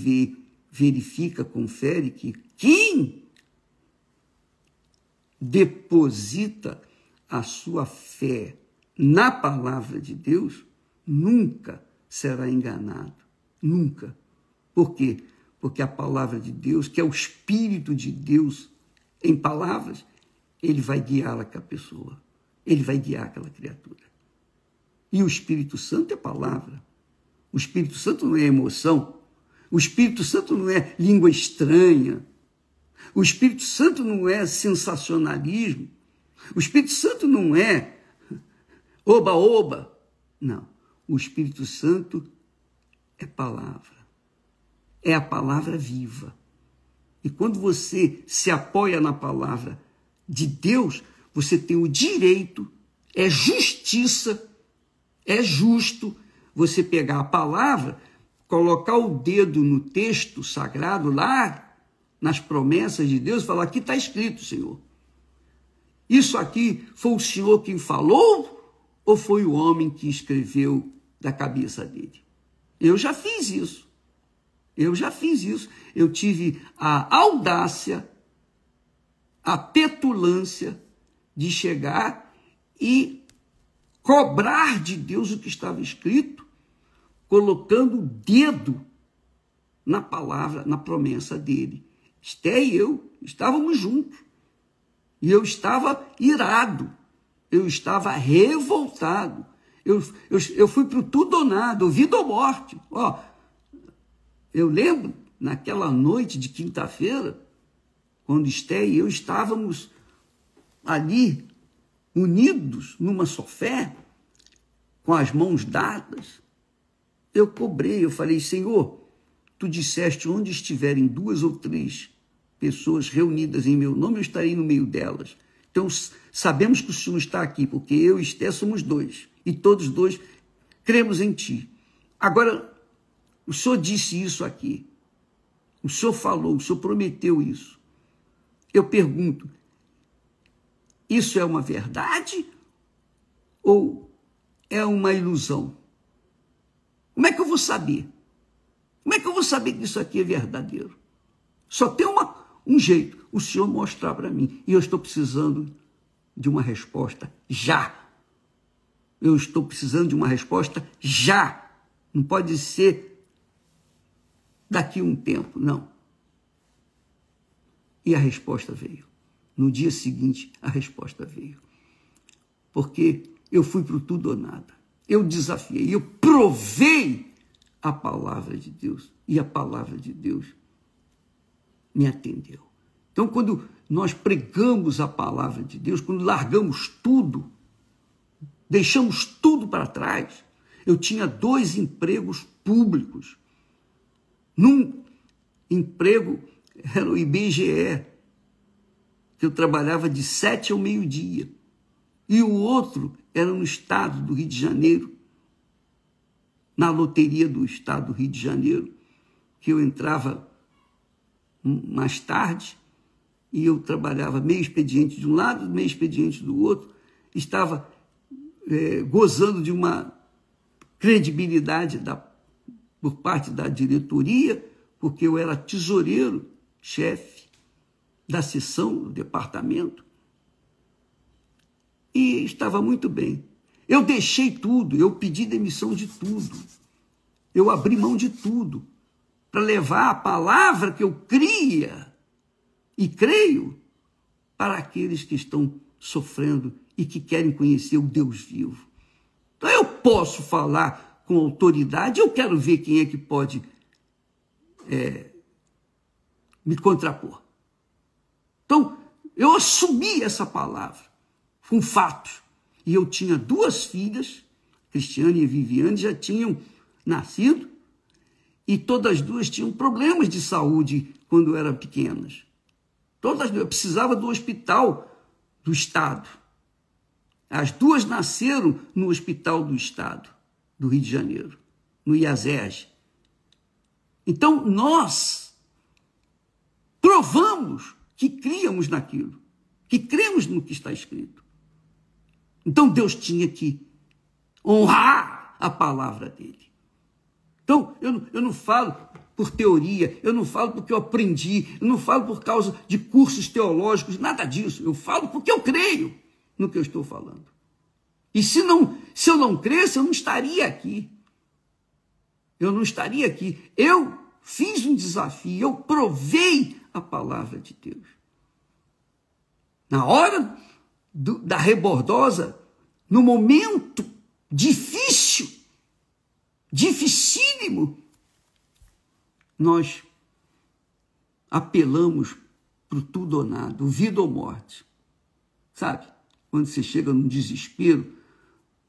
verifica, confere que quem deposita a sua fé na palavra de Deus nunca será enganado. Nunca. Por quê? Porque a palavra de Deus, que é o Espírito de Deus em palavras, ele vai guiar aquela pessoa. Ele vai guiar aquela criatura. E o Espírito Santo é palavra. O Espírito Santo não é emoção. O Espírito Santo não é língua estranha. O Espírito Santo não é sensacionalismo. O Espírito Santo não é oba-oba. Não. O Espírito Santo é palavra. É a palavra viva. E quando você se apoia na palavra de Deus, você tem o direito, é justiça, é justo você pegar a palavra, colocar o dedo no texto sagrado lá, nas promessas de Deus, e falar, aqui está escrito, Senhor. Isso aqui foi o Senhor quem falou ou foi o homem que escreveu da cabeça dele? Eu já fiz isso. Eu tive a audácia, a petulância de chegar e cobrar de Deus o que estava escrito, colocando o dedo na palavra, na promessa dele. Esté e eu estávamos juntos. E eu estava irado. Eu estava revoltado. Eu fui para o tudo ou nada, ou vida ou morte. Eu lembro, naquela noite de quinta-feira, quando Esté e eu estávamos ali, unidos numa só fé, com as mãos dadas, eu cobrei, eu falei, Senhor, tu disseste, onde estiverem 2 ou 3 pessoas reunidas em meu nome, eu estarei no meio delas. Então, sabemos que o Senhor está aqui, porque eu e Esté somos 2, e todos 2 cremos em ti. Agora, o Senhor disse isso aqui, o Senhor falou, o Senhor prometeu isso. Eu pergunto, isso é uma verdade ou é uma ilusão? Como é que eu vou saber? Como é que eu vou saber que isso aqui é verdadeiro? Só tem um jeito, o Senhor mostrar para mim. E eu estou precisando de uma resposta já. Eu estou precisando de uma resposta já. Não pode ser daqui a um tempo, não. E a resposta veio. No dia seguinte, a resposta veio. Porque eu fui para o tudo ou nada. Eu desafiei, eu provei a palavra de Deus. E a palavra de Deus me atendeu. Então, quando nós pregamos a palavra de Deus, quando largamos tudo, deixamos tudo para trás, eu tinha 2 empregos públicos. Num emprego era o IBGE, que eu trabalhava de 7 ao meio-dia. E o outro era no estado do Rio de Janeiro, na loteria do estado do Rio de Janeiro, que eu entrava mais tarde e eu trabalhava meio expediente de um lado, meio expediente do outro, estava gozando de uma credibilidade por parte da diretoria, porque eu era tesoureiro, chefe da seção do departamento, e estava muito bem. Eu deixei tudo, eu pedi demissão de tudo, eu abri mão de tudo para levar a palavra que eu cria e creio para aqueles que estão sofrendo e que querem conhecer o Deus vivo. Então eu posso falar com autoridade, eu quero ver quem é que pode me contrapor. Então, eu assumi essa palavra com fatos. E eu tinha 2 filhas, Cristiane e Viviane, já tinham nascido, e todas as 2 tinham problemas de saúde quando eram pequenas. Todas as 2, eu precisava do hospital do Estado. As 2 nasceram no Hospital do Estado, do Rio de Janeiro, no IASERJ. Então, nós provamos que criamos naquilo, que cremos no que está escrito. Então, Deus tinha que honrar a palavra dele. Então, eu não falo por teoria, eu não falo porque eu aprendi, eu não falo por causa de cursos teológicos, nada disso. Eu falo porque eu creio no que eu estou falando. E se eu não cresce, eu não estaria aqui. Eu não estaria aqui. Eu fiz um desafio, eu provei a palavra de Deus. Na hora da rebordosa, no momento difícil, dificílimo, nós apelamos para o tudo ou nada, o vida ou morte. Sabe? Quando você chega num desespero,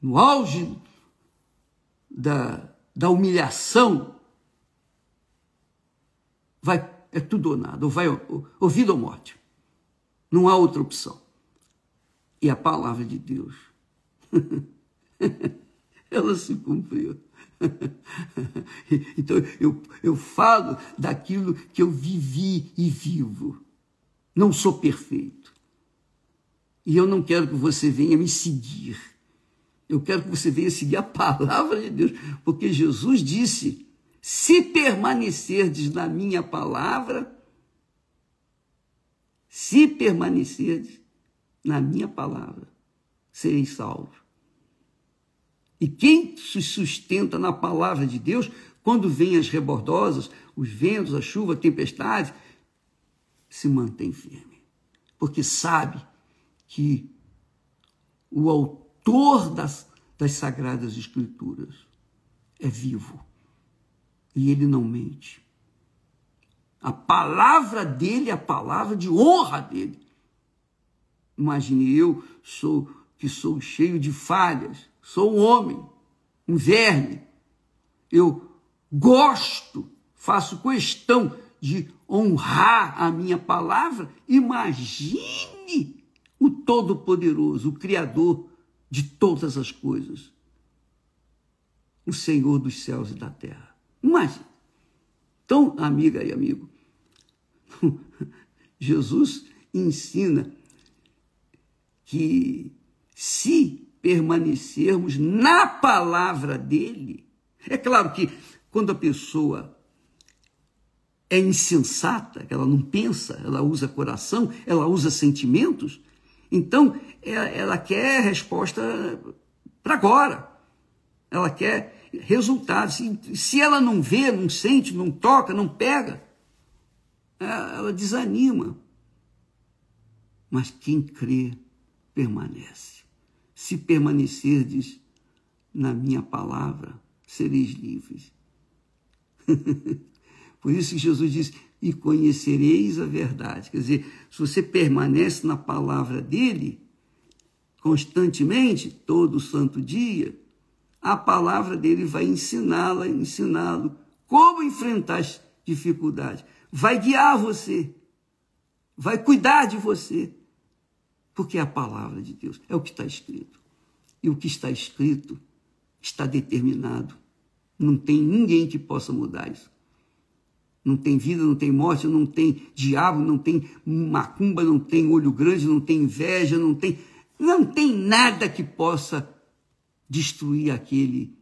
no auge da humilhação, é tudo ou nada, ou vida ou morte. Não há outra opção. E a palavra de Deus, ela se cumpriu. Então, eu falo daquilo que eu vivi e vivo. Não sou perfeito. E eu não quero que você venha me seguir. Eu quero que você venha seguir a palavra de Deus. Porque Jesus disse, se permanecerdes na minha palavra, se permanecerdes na minha palavra, sereis salvos. E quem se sustenta na palavra de Deus, quando vêm as rebordosas, os ventos, a chuva, a tempestade, se mantém firme. Porque sabe que o autor das Sagradas Escrituras é vivo. E ele não mente. A palavra dele é a palavra de honra dele. Imagine, eu que sou cheio de falhas, sou um homem, um verme. Eu gosto, faço questão de honrar a minha palavra. Imagine o Todo-Poderoso, o Criador de todas as coisas, o Senhor dos céus e da terra. Imagine. Então, amiga e amigo, Jesus ensina que se permanecermos na palavra dele, é claro que quando a pessoa é insensata, ela não pensa, ela usa coração, ela usa sentimentos, então ela quer resposta para agora, ela quer resultados. Se ela não vê, não sente, não toca, não pega, ela desanima. Mas quem crê, permanece. Se permanecerdes na minha palavra, sereis livres. Por isso que Jesus diz, e conhecereis a verdade. Quer dizer, se você permanece na palavra dele, constantemente, todo santo dia, a palavra dele vai ensiná-lo como enfrentar as dificuldades. Vai guiar você, vai cuidar de você, porque é a palavra de Deus, é o que está escrito. E o que está escrito está determinado. Não tem ninguém que possa mudar isso. Não tem vida, não tem morte, não tem diabo, não tem macumba, não tem olho grande, não tem inveja, não tem nada que possa destruir aquele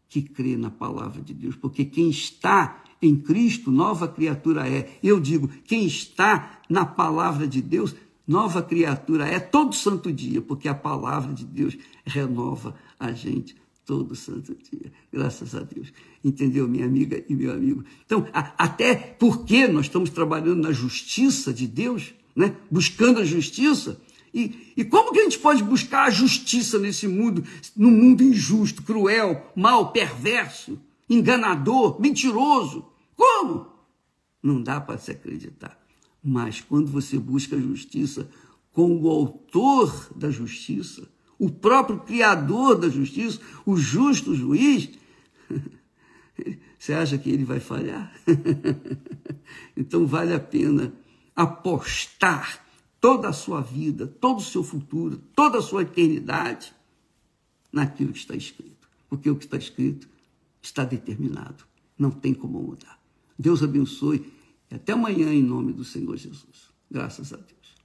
que crê na palavra de Deus. Porque quem está em Cristo, nova criatura é. Eu digo, quem está na palavra de Deus, nova criatura é todo santo dia, porque a palavra de Deus renova a gente Todo santo dia, graças a Deus. Entendeu, minha amiga e meu amigo? Então, até porque nós estamos trabalhando na justiça de Deus, né? Buscando a justiça. E como que a gente pode buscar a justiça nesse mundo, num mundo injusto, cruel, mau, perverso, enganador, mentiroso? Como? Não dá para se acreditar. Mas quando você busca a justiça com o autor da justiça, o próprio Criador da justiça, o justo juiz, você acha que ele vai falhar? Então vale a pena apostar toda a sua vida, todo o seu futuro, toda a sua eternidade naquilo que está escrito. Porque o que está escrito está determinado. Não tem como mudar. Deus abençoe e até amanhã em nome do Senhor Jesus. Graças a Deus.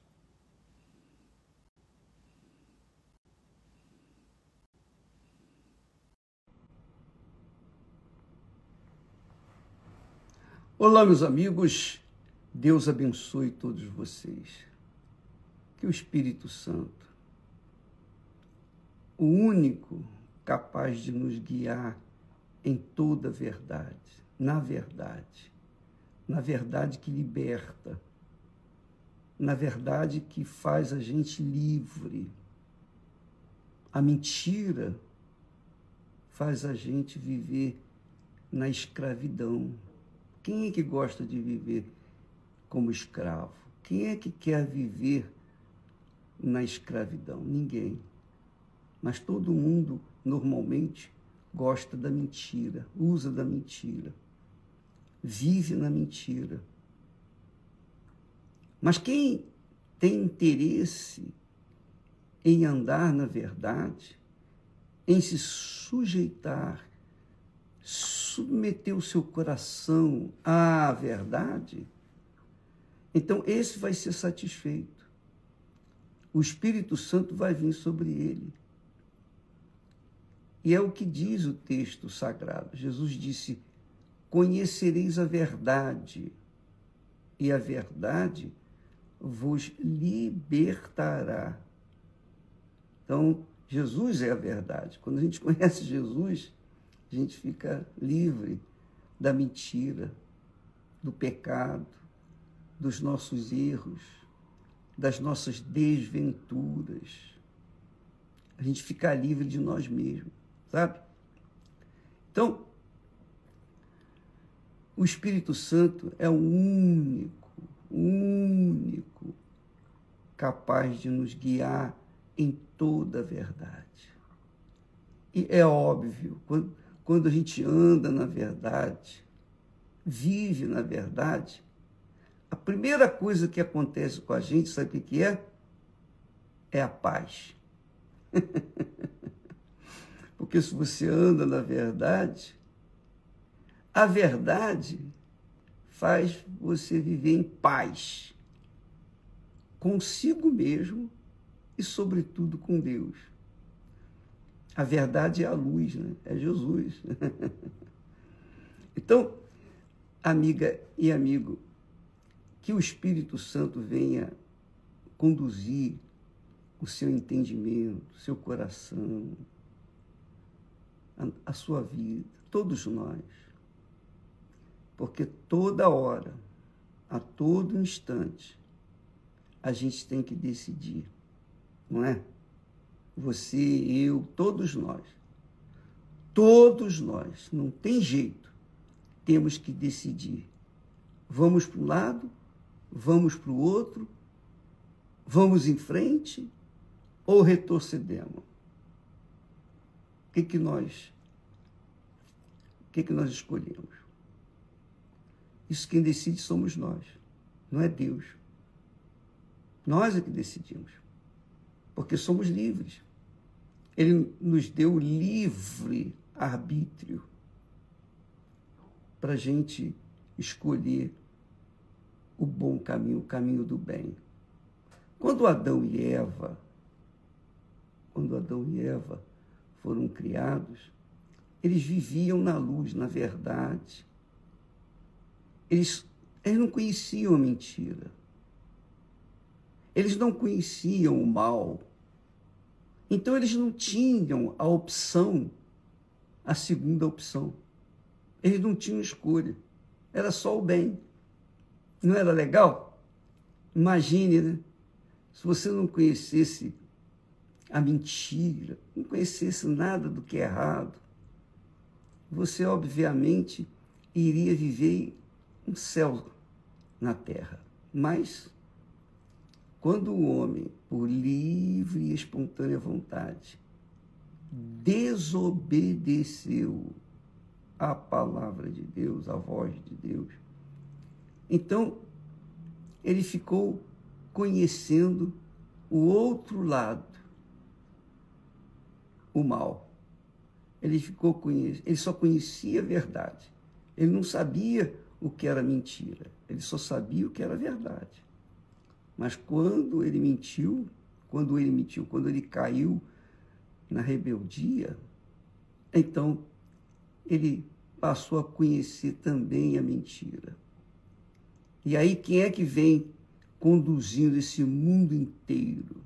Olá, meus amigos. Deus abençoe todos vocês. Que o Espírito Santo, o único capaz de nos guiar em toda a verdade, na verdade que liberta, na verdade que faz a gente livre. A mentira faz a gente viver na escravidão. Quem é que gosta de viver como escravo? Quem é que quer viver na escravidão? Ninguém. Mas todo mundo, normalmente, gosta da mentira, usa da mentira, vive na mentira. Mas quem tem interesse em andar na verdade, em se sujeitar, submeter o seu coração à verdade, então esse vai ser satisfeito. O Espírito Santo vai vir sobre ele. E é o que diz o texto sagrado. Jesus disse: conhecereis a verdade, e a verdade vos libertará. Então, Jesus é a verdade. Quando a gente conhece Jesus, a gente fica livre da mentira, do pecado, dos nossos erros, das nossas desventuras. A gente fica livre de nós mesmos, sabe? Então, o Espírito Santo é o único capaz de nos guiar em toda a verdade. E é óbvio, quando a gente anda na verdade, vive na verdade, a primeira coisa que acontece com a gente, sabe o que é? É a paz. Porque se você anda na verdade, a verdade faz você viver em paz consigo mesmo e, sobretudo, com Deus. A verdade é a luz, né? É Jesus. Então, amiga e amigo, que o Espírito Santo venha conduzir o seu entendimento, o seu coração, a sua vida, todos nós. Porque toda hora, a todo instante, a gente tem que decidir, não é? Você, eu, todos nós, não tem jeito, temos que decidir. Vamos para um lado, vamos para o outro, vamos em frente ou retrocedemos? O que nós escolhemos? Isso quem decide somos nós, não é Deus. Nós é que decidimos, porque somos livres. Ele nos deu livre arbítrio para a gente escolher o bom caminho, o caminho do bem. Quando Adão e Eva foram criados, eles viviam na luz, na verdade. Eles não conheciam a mentira. Eles não conheciam o mal. Então, eles não tinham a opção a segunda opção. Eles não tinham escolha, era só o bem. Não era legal? Imagine, né? Se você não conhecesse a mentira, não conhecesse nada do que é errado, você, obviamente, iria viver um céu na terra. Mas, quando o homem, por livre e espontânea vontade, desobedeceu à palavra de Deus, à voz de Deus, então ele ficou conhecendo o outro lado, o mal. Ele só conhecia a verdade. Ele não sabia o que era mentira. Ele só sabia o que era verdade. Mas quando ele caiu na rebeldia, então ele passou a conhecer também a mentira. E aí quem é que vem conduzindo esse mundo inteiro,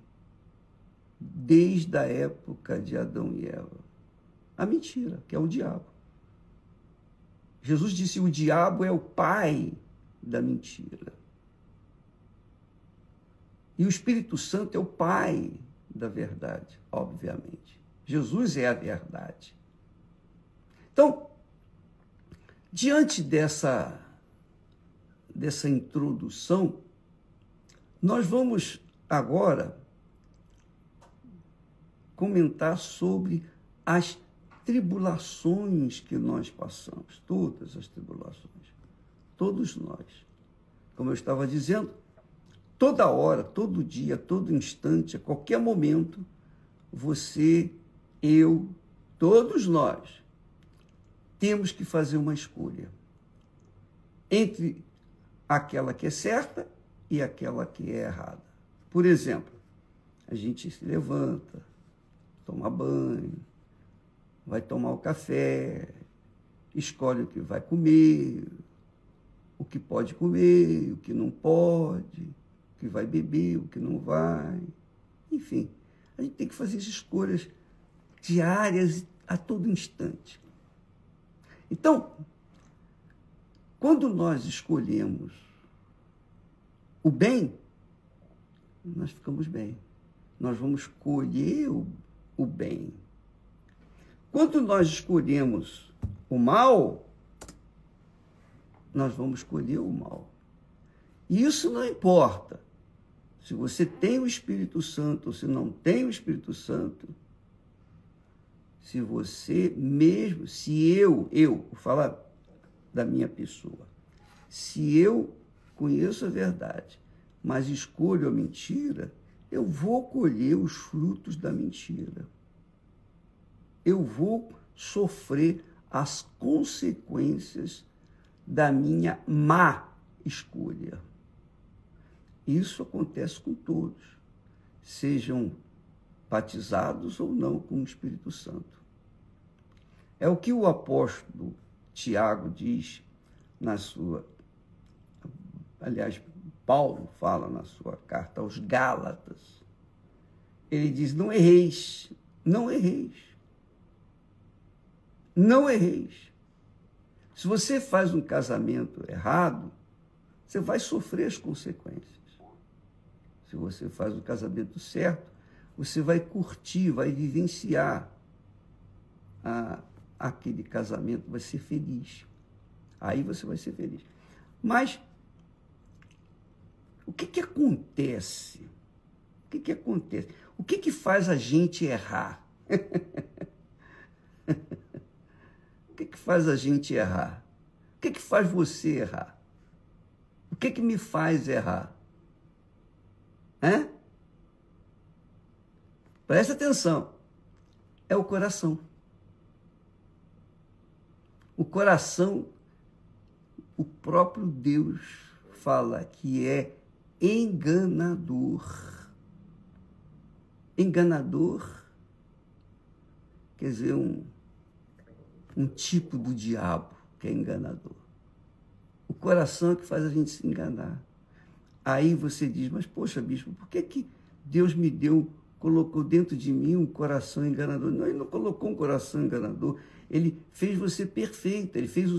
desde a época de Adão e Eva? A mentira, que é o diabo. Jesus disse: o diabo é o pai da mentira. E o Espírito Santo é o pai da verdade, obviamente. Jesus é a verdade. Então, diante dessa introdução, nós vamos agora comentar sobre as tribulações que nós passamos, todas as tribulações, todos nós. Como eu estava dizendo, toda hora, todo dia, todo instante, a qualquer momento, você, eu, todos nós, temos que fazer uma escolha entre aquela que é certa e aquela que é errada. Por exemplo, a gente se levanta, toma banho, vai tomar o café, escolhe o que vai comer, o que pode comer, o que não pode, o que vai beber, o que não vai. Enfim, a gente tem que fazer escolhas diárias a todo instante. Então, quando nós escolhemos o bem, nós ficamos bem. Nós vamos colher o bem. Quando nós escolhemos o mal, nós vamos colher o mal. E isso não importa se você tem o Espírito Santo ou se não tem o Espírito Santo. Se você mesmo, vou falar da minha pessoa, se eu conheço a verdade, mas escolho a mentira, eu vou colher os frutos da mentira. Eu vou sofrer as consequências da minha má escolha. Isso acontece com todos, sejam batizados ou não com o Espírito Santo. É o que o apóstolo Tiago diz Paulo fala na sua carta aos Gálatas. Ele diz: não erreis, não erreis. Não erreis. Se você faz um casamento errado, você vai sofrer as consequências. Se você faz o casamento certo, você vai curtir, vai vivenciar aquele casamento, vai ser feliz. Aí você vai ser feliz. Mas o que acontece? O que acontece? O que faz a gente errar? O que faz a gente errar? O que faz você errar? O que me faz errar? Presta atenção. É o coração. O coração, o próprio Deus fala que é enganador. Enganador quer dizer um tipo do diabo que é enganador. O coração é que faz a gente se enganar. Aí você diz: mas poxa, bispo, por que Deus me deu colocou dentro de mim um coração enganador. Não, ele não colocou um coração enganador. Ele fez você perfeita. Ele fez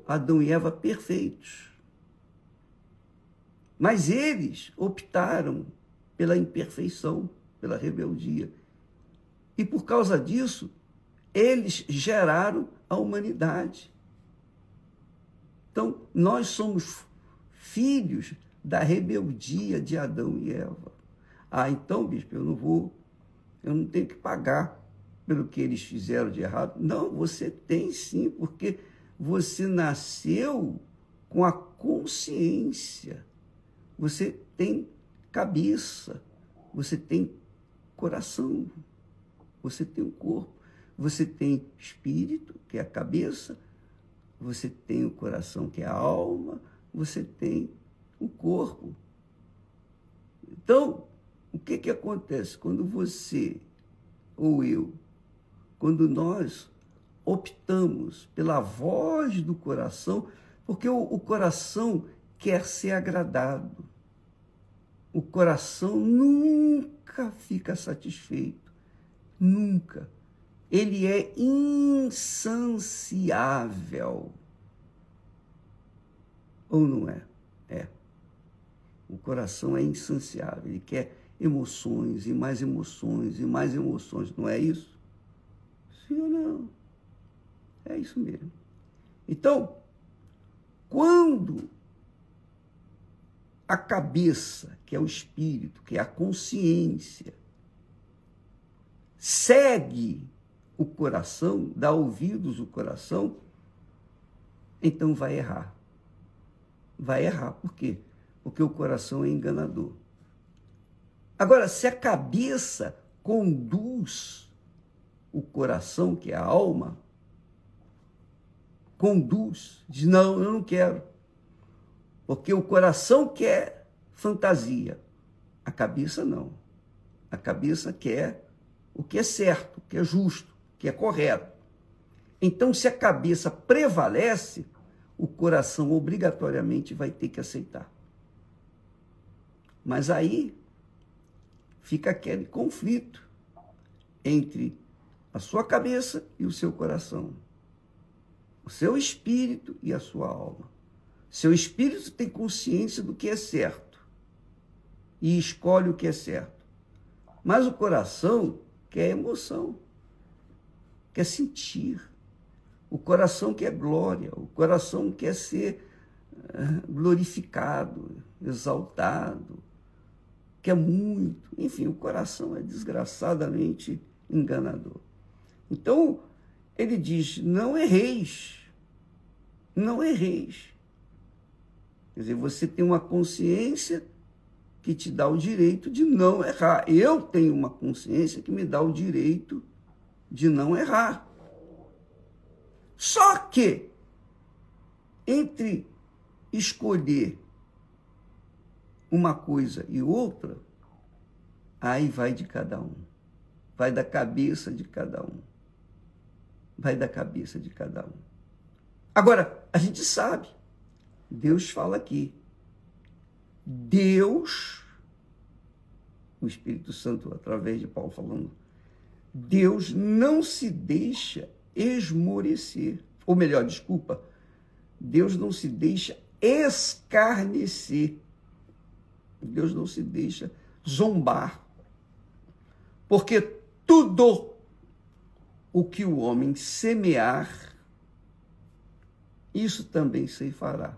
Adão e Eva perfeitos. Mas eles optaram pela imperfeição, pela rebeldia. E por causa disso, eles geraram a humanidade. Então, nós somos filhos da rebeldia de Adão e Eva. Ah, então, bispo, eu não tenho que pagar pelo que eles fizeram de errado. Não, você tem sim, porque você nasceu com a consciência. Você tem cabeça, você tem coração, você tem um corpo, você tem espírito, que é a cabeça, você tem o coração, que é a alma, você tem o corpo. Então, o que acontece quando você ou eu, quando nós optamos pela voz do coração, porque o coração quer ser agradado. O coração nunca fica satisfeito, nunca. Ele é insaciável. Ou não é? É. O coração é insaciável, ele quer emoções, e mais emoções, e mais emoções. Não é isso? Sim ou não? É isso mesmo. Então, quando a cabeça, que é o espírito, que é a consciência, segue o coração, dá ouvidos ao coração, então vai errar. Vai errar. Por quê? Porque o coração é enganador. Agora, se a cabeça conduz o coração, que é a alma, conduz, diz, não, eu não quero. Porque o coração quer fantasia, a cabeça não. A cabeça quer o que é certo, o que é justo, o que é correto. Então, se a cabeça prevalece, o coração obrigatoriamente vai ter que aceitar. Mas aí fica aquele conflito entre a sua cabeça e o seu coração, o seu espírito e a sua alma. Seu espírito tem consciência do que é certo e escolhe o que é certo. Mas o coração quer emoção, quer sentir. O coração quer glória, o coração quer ser glorificado, exaltado, quer muito. Enfim, o coração é desgraçadamente enganador. Então, ele diz, não erreis, não erreis. Quer dizer, você tem uma consciência que te dá o direito de não errar. Eu tenho uma consciência que me dá o direito de não errar. Só que, entre escolher uma coisa e outra, aí vai de cada um. Vai da cabeça de cada um. Vai da cabeça de cada um. Agora, a gente sabe, Deus fala aqui. Deus, o Espírito Santo, através de Paulo falando, Deus não se deixa esmorecer. Ou melhor, desculpa, Deus não se deixa escarnecer. Deus não se deixa zombar. Porque tudo o que o homem semear, isso também ceifará.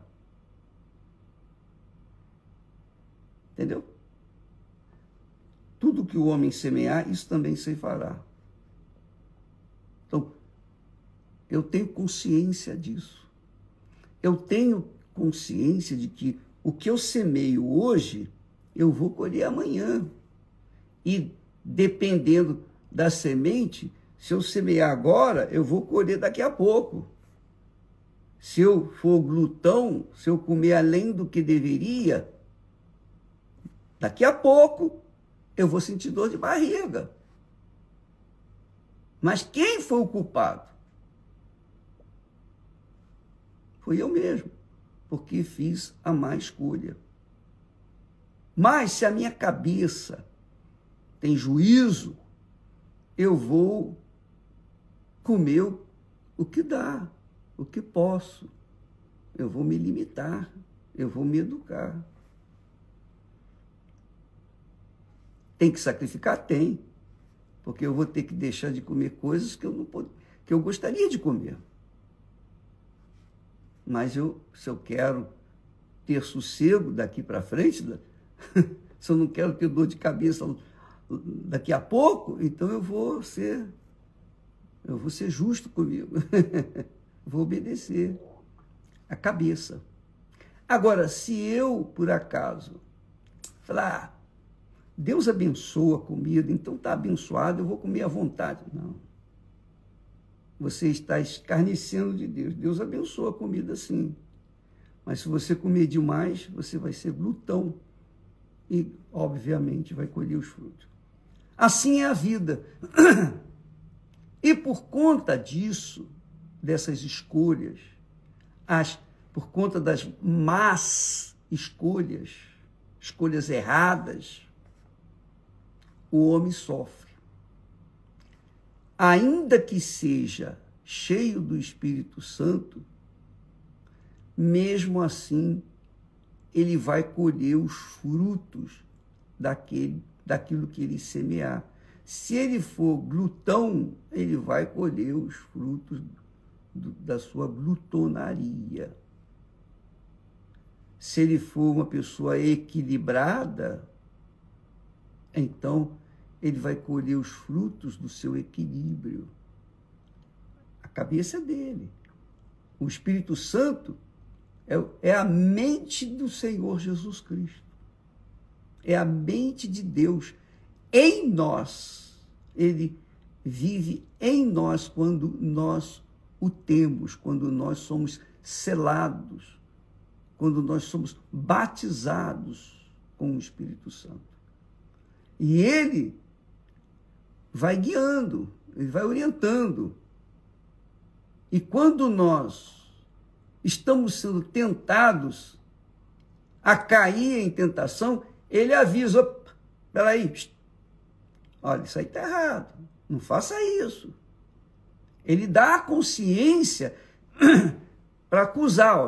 Entendeu? Tudo que o homem semear, isso também ceifará. Então, eu tenho consciência disso. Eu tenho consciência de que o que eu semeio hoje, eu vou colher amanhã. E dependendo da semente, se eu semear agora, eu vou colher daqui a pouco. Se eu for glutão, se eu comer além do que deveria, daqui a pouco eu vou sentir dor de barriga. Mas quem foi o culpado? Foi eu mesmo, porque fiz a má escolha. Mas se a minha cabeça tem juízo, eu vou comer o que dá, o que posso. Eu vou me limitar, eu vou me educar. Tem que sacrificar? Tem. Porque eu vou ter que deixar de comer coisas que eu gostaria de comer. Mas se eu quero ter sossego daqui para frente, se eu não quero ter dor de cabeça daqui a pouco, então eu vou ser justo comigo. Vou obedecer a cabeça. Agora, se eu, por acaso, falar, Deus abençoa a comida, então está abençoado, eu vou comer à vontade. Não. Você está escarnecendo de Deus. Deus abençoa a comida, sim. Mas se você comer demais, você vai ser glutão e, obviamente, vai colher os frutos. Assim é a vida. E por conta disso, dessas escolhas, por conta das más escolhas erradas, o homem sofre. Ainda que seja cheio do Espírito Santo, mesmo assim, ele vai colher os frutos daquilo que ele semear. Se ele for glutão, ele vai colher os frutos da sua glutonaria. Se ele for uma pessoa equilibrada, então ele vai colher os frutos do seu equilíbrio. A cabeça é dele. O Espírito Santo é a mente do Senhor Jesus Cristo. É a mente de Deus em nós. Ele vive em nós quando nós o temos, quando nós somos selados, quando nós somos batizados com o Espírito Santo. E ele vai guiando, ele vai orientando. E quando nós estamos sendo tentados a cair em tentação, ele avisa, peraí, olha, isso aí está errado, não faça isso. Ele dá a consciência para acusar,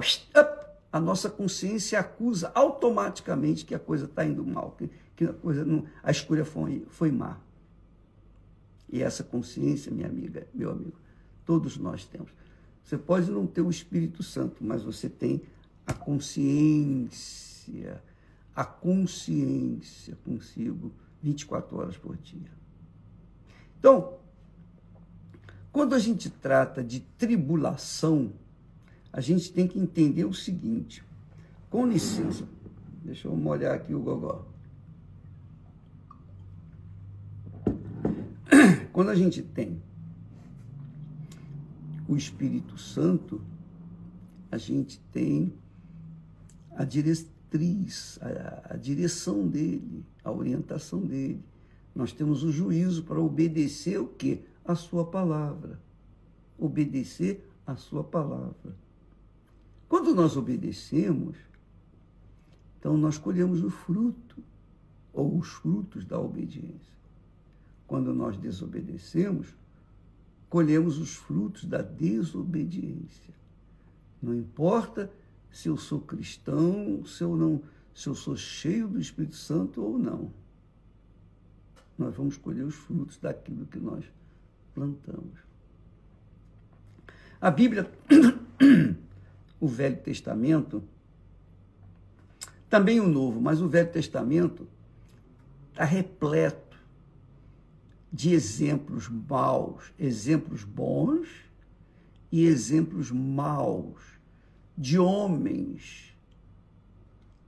a nossa consciência acusa automaticamente que a coisa está indo mal, que a escolha foi má. E essa consciência, minha amiga, meu amigo, todos nós temos. Você pode não ter o Espírito Santo, mas você tem a consciência consigo 24 horas por dia. Então, quando a gente trata de tribulação, a gente tem que entender o seguinte. Com licença, deixa eu molhar aqui o gogó. Quando a gente tem o Espírito Santo, a gente tem a diretriz, a direção dele, a orientação dele. Nós temos o juízo para obedecer o quê? A sua palavra. Obedecer a sua palavra. Quando nós obedecemos, então nós colhemos o fruto, ou os frutos da obediência. Quando nós desobedecemos, colhemos os frutos da desobediência. Não importa se eu sou cristão, se eu sou cheio do Espírito Santo ou não. Nós vamos colher os frutos daquilo que nós plantamos. A Bíblia, o Velho Testamento, também o Novo, mas o Velho Testamento está repleto de exemplos maus, exemplos bons e exemplos maus, de homens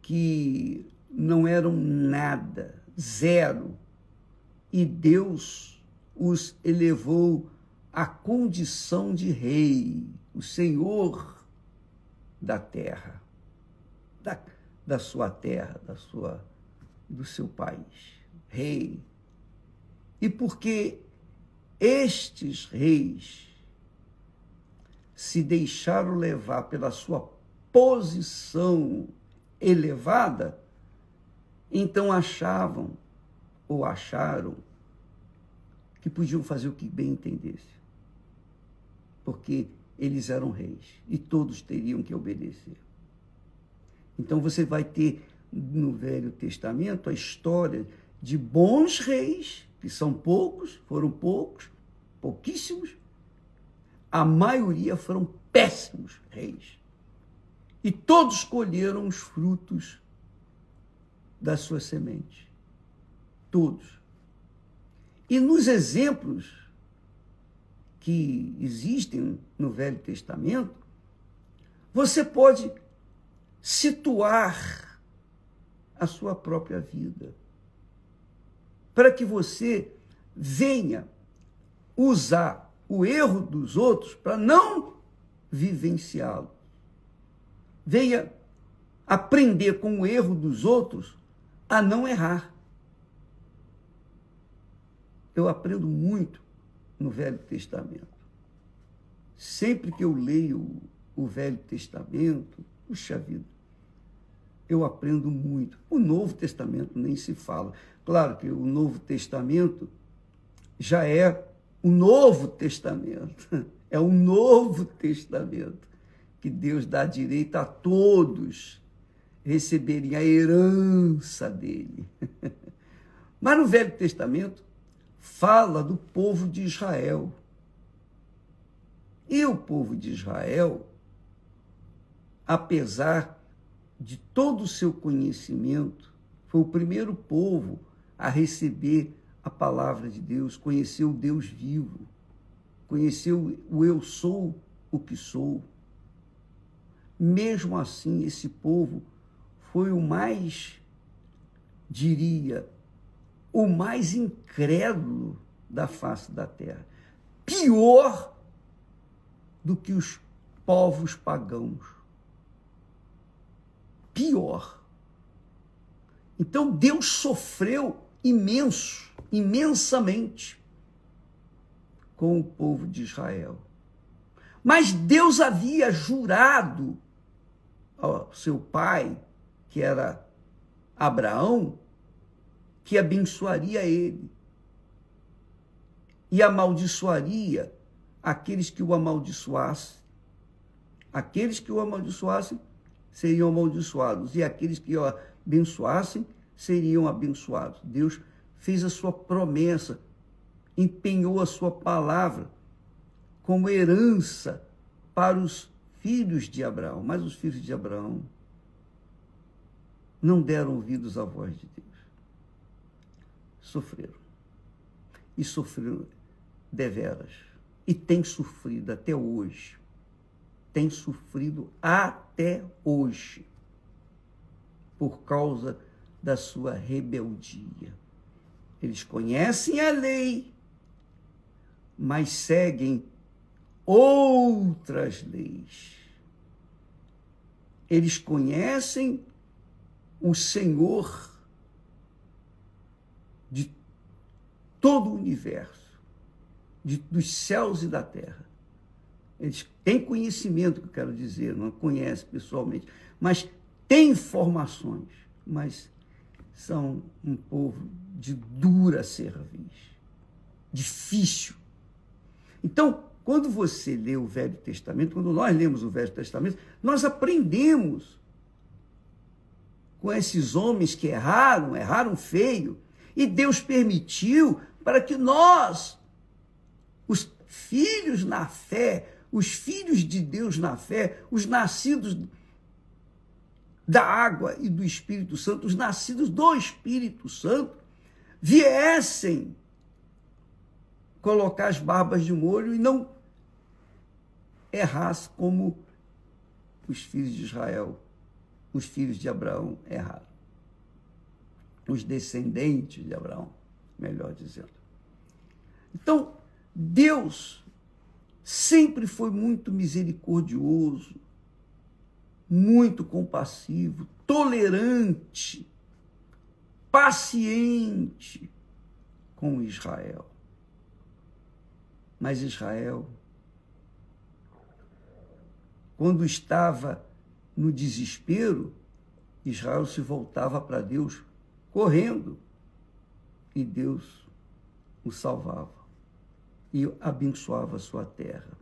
que não eram nada, zero, e Deus os elevou à condição de rei, o Senhor da terra, da sua terra, do seu país, rei. E porque estes reis se deixaram levar pela sua posição elevada, então achavam ou acharam que podiam fazer o que bem entendesse, porque eles eram reis e todos teriam que obedecer. Então você vai ter no Velho Testamento a história de bons reis, que são poucos, foram poucos, pouquíssimos. A maioria foram péssimos reis. E todos colheram os frutos das suas sementes. Todos. E nos exemplos que existem no Velho Testamento, você pode situar a sua própria vida, para que você venha usar o erro dos outros para não vivenciá-lo. Venha aprender com o erro dos outros a não errar. Eu aprendo muito no Velho Testamento. Sempre que eu leio o Velho Testamento, puxa vida, eu aprendo muito. O Novo Testamento nem se fala. Claro que o Novo Testamento já é o Novo Testamento. É o Novo Testamento que Deus dá direito a todos receberem a herança dele. Mas no Velho Testamento fala do povo de Israel. E o povo de Israel, apesar de todo o seu conhecimento, foi o primeiro povo a receber a palavra de Deus, conheceu o Deus vivo, conheceu o eu sou o que sou. Mesmo assim, esse povo foi o mais, diria, o mais incrédulo da face da terra. Pior do que os povos pagãos. Pior. Então Deus sofreu imensamente com o povo de Israel. Mas Deus havia jurado ao seu pai, que era Abraão, que abençoaria ele e amaldiçoaria aqueles que o amaldiçoassem. Aqueles que o amaldiçoassem seriam amaldiçoados, e aqueles que o abençoassem seriam abençoados. Deus fez a sua promessa, empenhou a sua palavra como herança para os filhos de Abraão. Mas os filhos de Abraão não deram ouvidos à voz de Deus. Sofreram. E sofreram deveras. E têm sofrido até hoje. Tem sofrido até hoje por causa da sua rebeldia. Eles conhecem a lei, mas seguem outras leis. Eles conhecem o Senhor de todo o universo, dos céus e da terra. Eles têm conhecimento, que eu quero dizer, não conhecem pessoalmente, mas têm informações, mas são um povo de dura cerviz, difícil. Então, quando você lê o Velho Testamento, quando nós lemos o Velho Testamento, nós aprendemos com esses homens que erraram feio, e Deus permitiu para que nós, os filhos na fé, os filhos de Deus na fé, os nascidos da água e do Espírito Santo, os nascidos do Espírito Santo, viessem colocar as barbas de molho e não errasse como os filhos de Israel, os filhos de Abraão erraram. Os descendentes de Abraão, melhor dizendo. Então, Deus sempre foi muito misericordioso, muito compassivo, tolerante, paciente com Israel. Mas Israel, quando estava no desespero, Israel se voltava para Deus correndo. e Deus o salvava e abençoava a sua terra.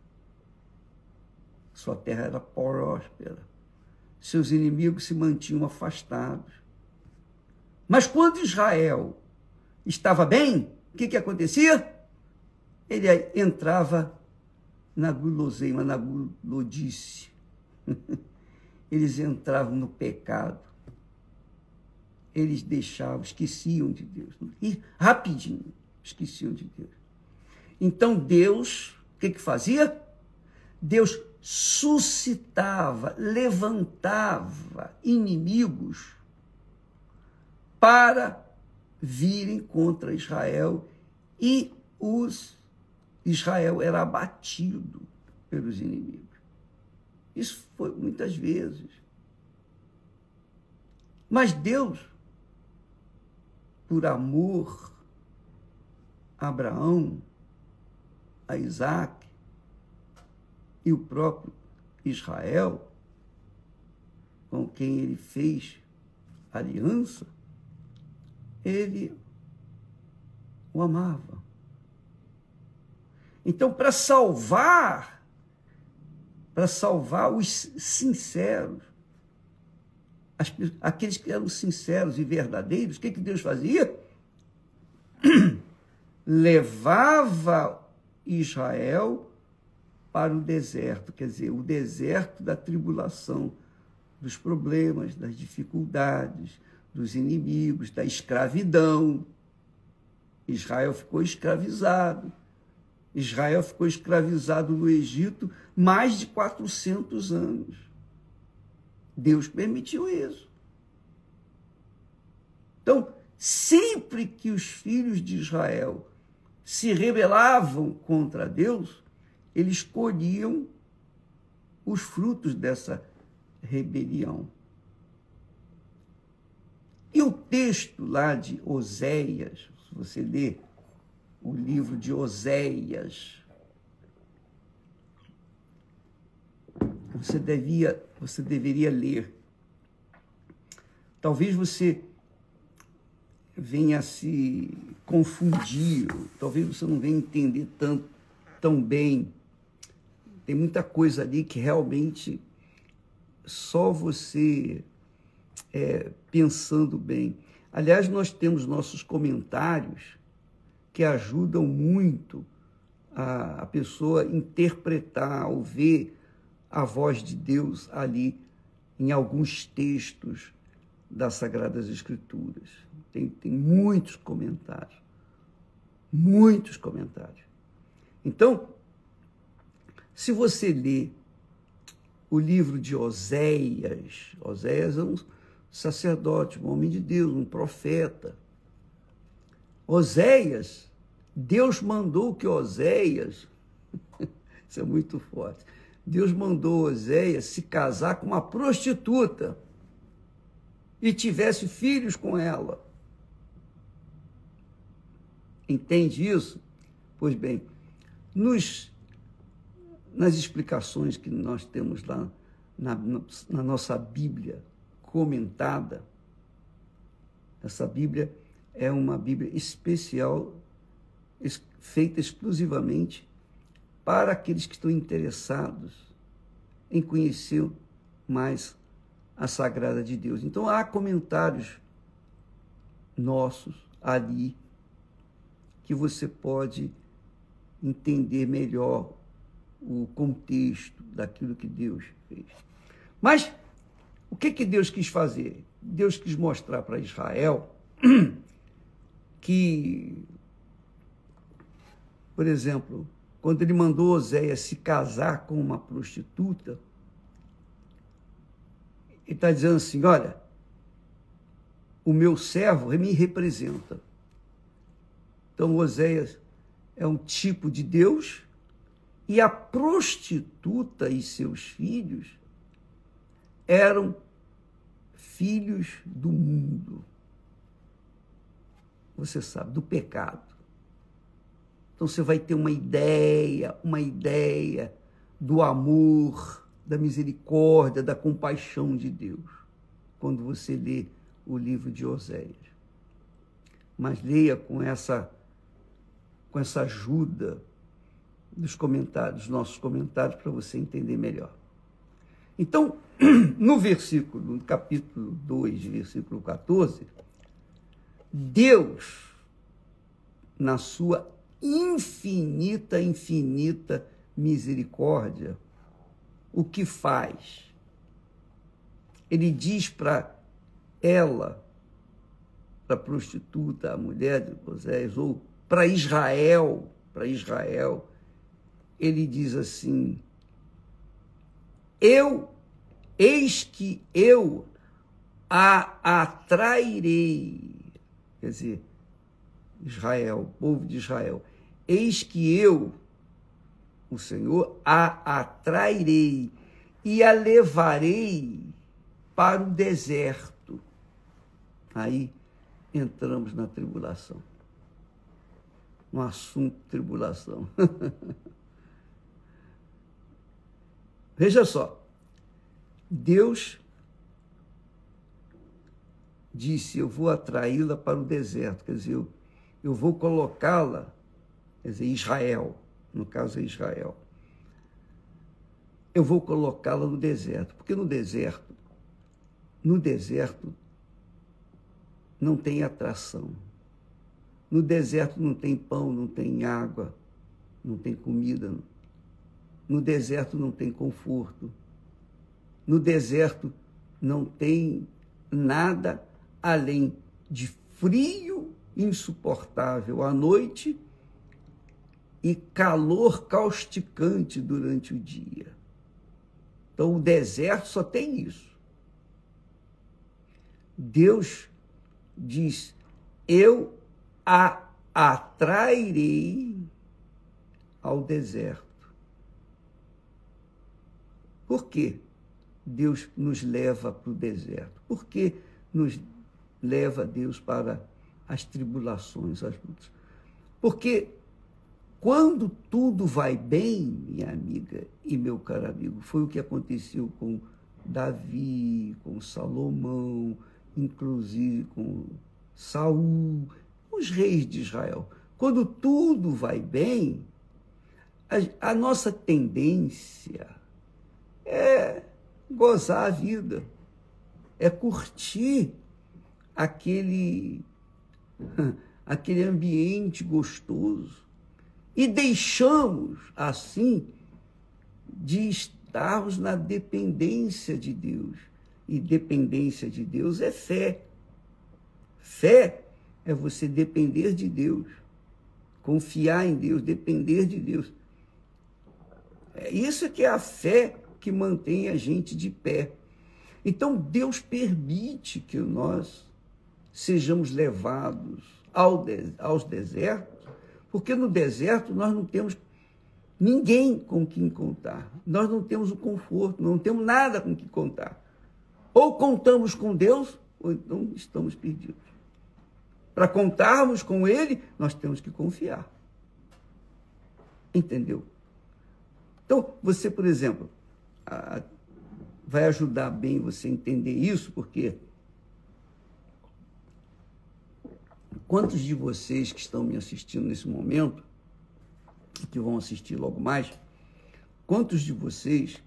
Sua terra era próspera. Seus inimigos se mantinham afastados. Mas quando Israel estava bem, o que acontecia? Ele entrava na guloseima, na gulodice. Eles entravam no pecado. Eles deixavam, esqueciam de Deus. E rapidinho, esqueciam de Deus. Então Deus, o que fazia? Deus suscitava, levantava inimigos para virem contra Israel e Israel era abatido pelos inimigos. Isso foi muitas vezes. Mas Deus, por amor a Abraão, a Isaac e o próprio Israel, com quem ele fez aliança, ele o amava. Então, para salvar os sinceros, aqueles que eram sinceros e verdadeiros, o que Deus fazia? Levava Israel para o deserto, quer dizer, o deserto da tribulação, dos problemas, das dificuldades, dos inimigos, da escravidão. Israel ficou escravizado. Israel ficou escravizado no Egito mais de 400 anos. Deus permitiu isso. Então, sempre que os filhos de Israel se rebelavam contra Deus, eles colhiam os frutos dessa rebelião. E o texto lá de Oséias, se você ler o livro de Oséias, você deveria ler. Talvez você venha a se confundir, talvez você não venha entender tão bem. Tem muita coisa ali que realmente só você pensando bem. Aliás, nós temos nossos comentários que ajudam muito a pessoa interpretar ou ver a voz de Deus ali em alguns textos das Sagradas Escrituras. Tem muitos comentários. Muitos comentários. Então, se você ler o livro de Oséias, Oséias é um sacerdote, um homem de Deus, um profeta. Oséias, Deus mandou que Oséias, isso é muito forte, Deus mandou Oséias se casar com uma prostituta e tivesse filhos com ela. Entende isso? Pois bem, nas explicações que nós temos lá na nossa Bíblia comentada, essa Bíblia é uma Bíblia especial, feita exclusivamente para aqueles que estão interessados em conhecer mais a Sagrada de Deus. Então, há comentários nossos ali que você pode entender melhor o contexto daquilo que Deus fez. Mas o que Deus quis fazer? Deus quis mostrar para Israel que, por exemplo, quando ele mandou Oséias se casar com uma prostituta, ele está dizendo assim, olha, o meu servo me representa. Então, Oséias é um tipo de Deus e a prostituta e seus filhos eram filhos do mundo. Você sabe, do pecado. Então você vai ter uma ideia do amor, da misericórdia, da compaixão de Deus, quando você lê o livro de Oséias. mas leia com essa ajuda dos comentários, dos nossos comentários, para você entender melhor. Então, no capítulo 2, versículo 14, Deus, na sua infinita misericórdia, o que faz? Ele diz para ela, para a prostituta, a mulher de Osés, ou para Israel, ele diz assim: eis que eu a atrairei. Quer dizer, Israel, povo de Israel, eis que eu, o Senhor, a atrairei e a levarei para o deserto. Aí entramos na tribulação. No assunto tribulação. Veja só, Deus disse: eu vou atraí-la para o deserto, quer dizer, eu vou colocá-la, quer dizer, Israel, no caso é Israel, eu vou colocá-la no deserto, porque no deserto não tem atração, no deserto não tem pão, não tem água, não tem comida, no deserto não tem conforto, no deserto não tem nada além de frio insuportável à noite e calor causticante durante o dia. Então, o deserto só tem isso. Deus diz: eu a atrairei ao deserto. Por que Deus nos leva para o deserto? Por que nos leva Deus para as tribulações, as lutas? Porque quando tudo vai bem, minha amiga e meu caro amigo, foi o que aconteceu com Davi, com Salomão, inclusive com Saul, os reis de Israel. Quando tudo vai bem, a nossa tendência é gozar a vida, é curtir aquele ambiente gostoso. E deixamos, assim, de estarmos na dependência de Deus. E dependência de Deus é fé. Fé é você depender de Deus, confiar em Deus, depender de Deus. É isso que é a fé que mantém a gente de pé. Então, Deus permite que nós sejamos levados aos desertos, porque no deserto nós não temos ninguém com quem contar. Nós não temos o conforto, não temos nada com que contar. Ou contamos com Deus, ou então estamos perdidos. Para contarmos com Ele, nós temos que confiar. Entendeu? Então, você, por exemplo, vai ajudar bem você a entender isso, porque quantos de vocês que estão me assistindo nesse momento, e que vão assistir logo mais, quantos de vocês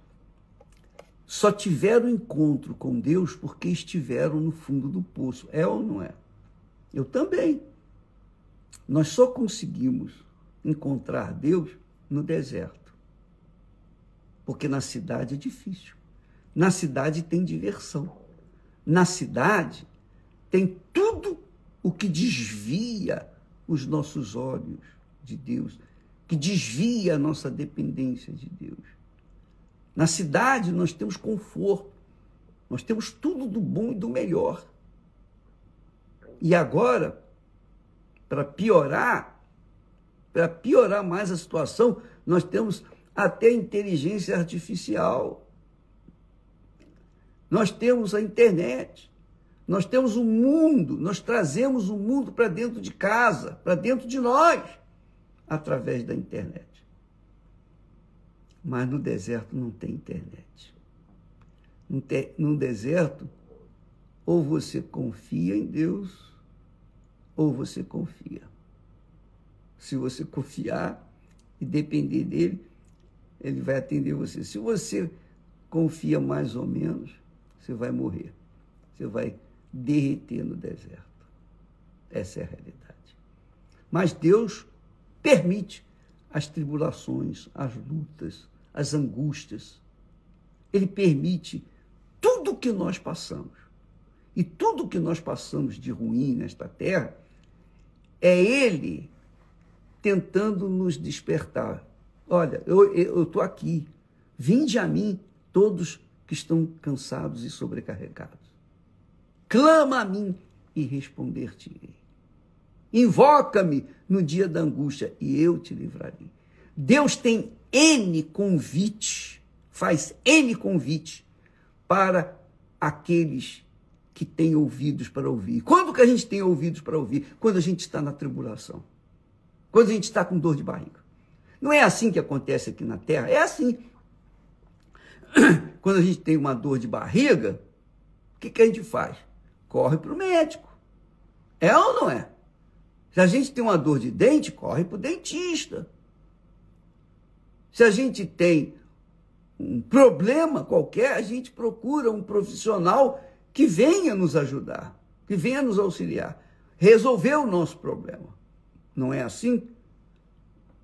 só tiveram encontro com Deus porque estiveram no fundo do poço? É ou não é? Eu também. Nós só conseguimos encontrar Deus no deserto. Porque na cidade é difícil. Na cidade tem diversão. Na cidade tem tudo o que desvia os nossos olhos de Deus, que desvia a nossa dependência de Deus. Na cidade nós temos conforto, nós temos tudo do bom e do melhor. E agora, para piorar mais a situação, nós temos até inteligência artificial. Nós temos a internet. Nós temos o mundo. Nós trazemos o mundo para dentro de casa, para dentro de nós, através da internet. Mas no deserto não tem internet. No deserto, ou você confia em Deus, ou você confia. Se você confiar e depender dele, ele vai atender você. Se você confia mais ou menos, você vai morrer. Você vai derreter no deserto. Essa é a realidade. Mas Deus permite as tribulações, as lutas, as angústias. Ele permite tudo que nós passamos. E tudo que nós passamos de ruim nesta terra é Ele tentando nos despertar. Olha, eu estou aqui. Vinde a mim todos que estão cansados e sobrecarregados. Clama a mim e responder-te-ei. Invoca-me no dia da angústia e eu te livrarei. Deus tem N convites, faz N convites para aqueles que têm ouvidos para ouvir. Quando que a gente tem ouvidos para ouvir? Quando a gente está na tribulação. Quando a gente está com dor de barriga. Não é assim que acontece aqui na Terra? É assim. Quando a gente tem uma dor de barriga, o que a gente faz? Corre para o médico. É ou não é? Se a gente tem uma dor de dente, corre para o dentista. Se a gente tem um problema qualquer, a gente procura um profissional que venha nos ajudar, que venha nos auxiliar, resolver o nosso problema. Não é assim?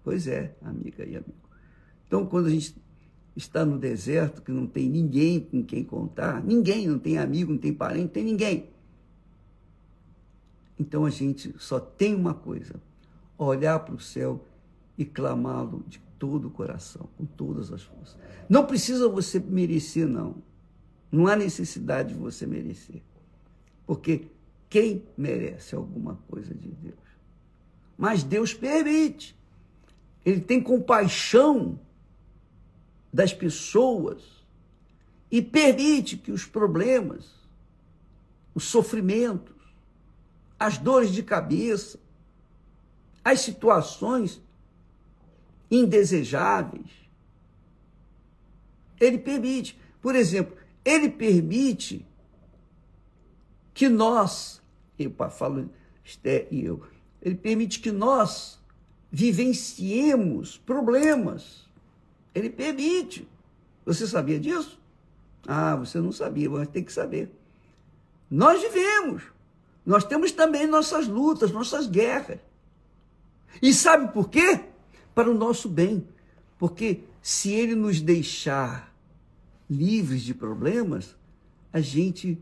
Pois é, amiga e amigo. Então, quando a gente está no deserto, que não tem ninguém com quem contar, ninguém, não tem amigo, não tem parente, não tem ninguém. Então, a gente só tem uma coisa, olhar para o céu e clamá-lo de todo o coração, com todas as forças. Não precisa você merecer, não. Não há necessidade de você merecer. Porque quem merece alguma coisa de Deus? Mas Deus permite. Ele tem compaixão das pessoas e permite que os problemas, os sofrimentos, as dores de cabeça, as situações indesejáveis, ele permite. Por exemplo, ele permite que nós, eu falo Esté e eu, ele permite que nós vivenciemos problemas. Ele permite. Você sabia disso? Ah, você não sabia, mas tem que saber. Nós vivemos. Nós temos também nossas lutas, nossas guerras. E sabe por quê? Para o nosso bem. Porque se ele nos deixar livres de problemas, a gente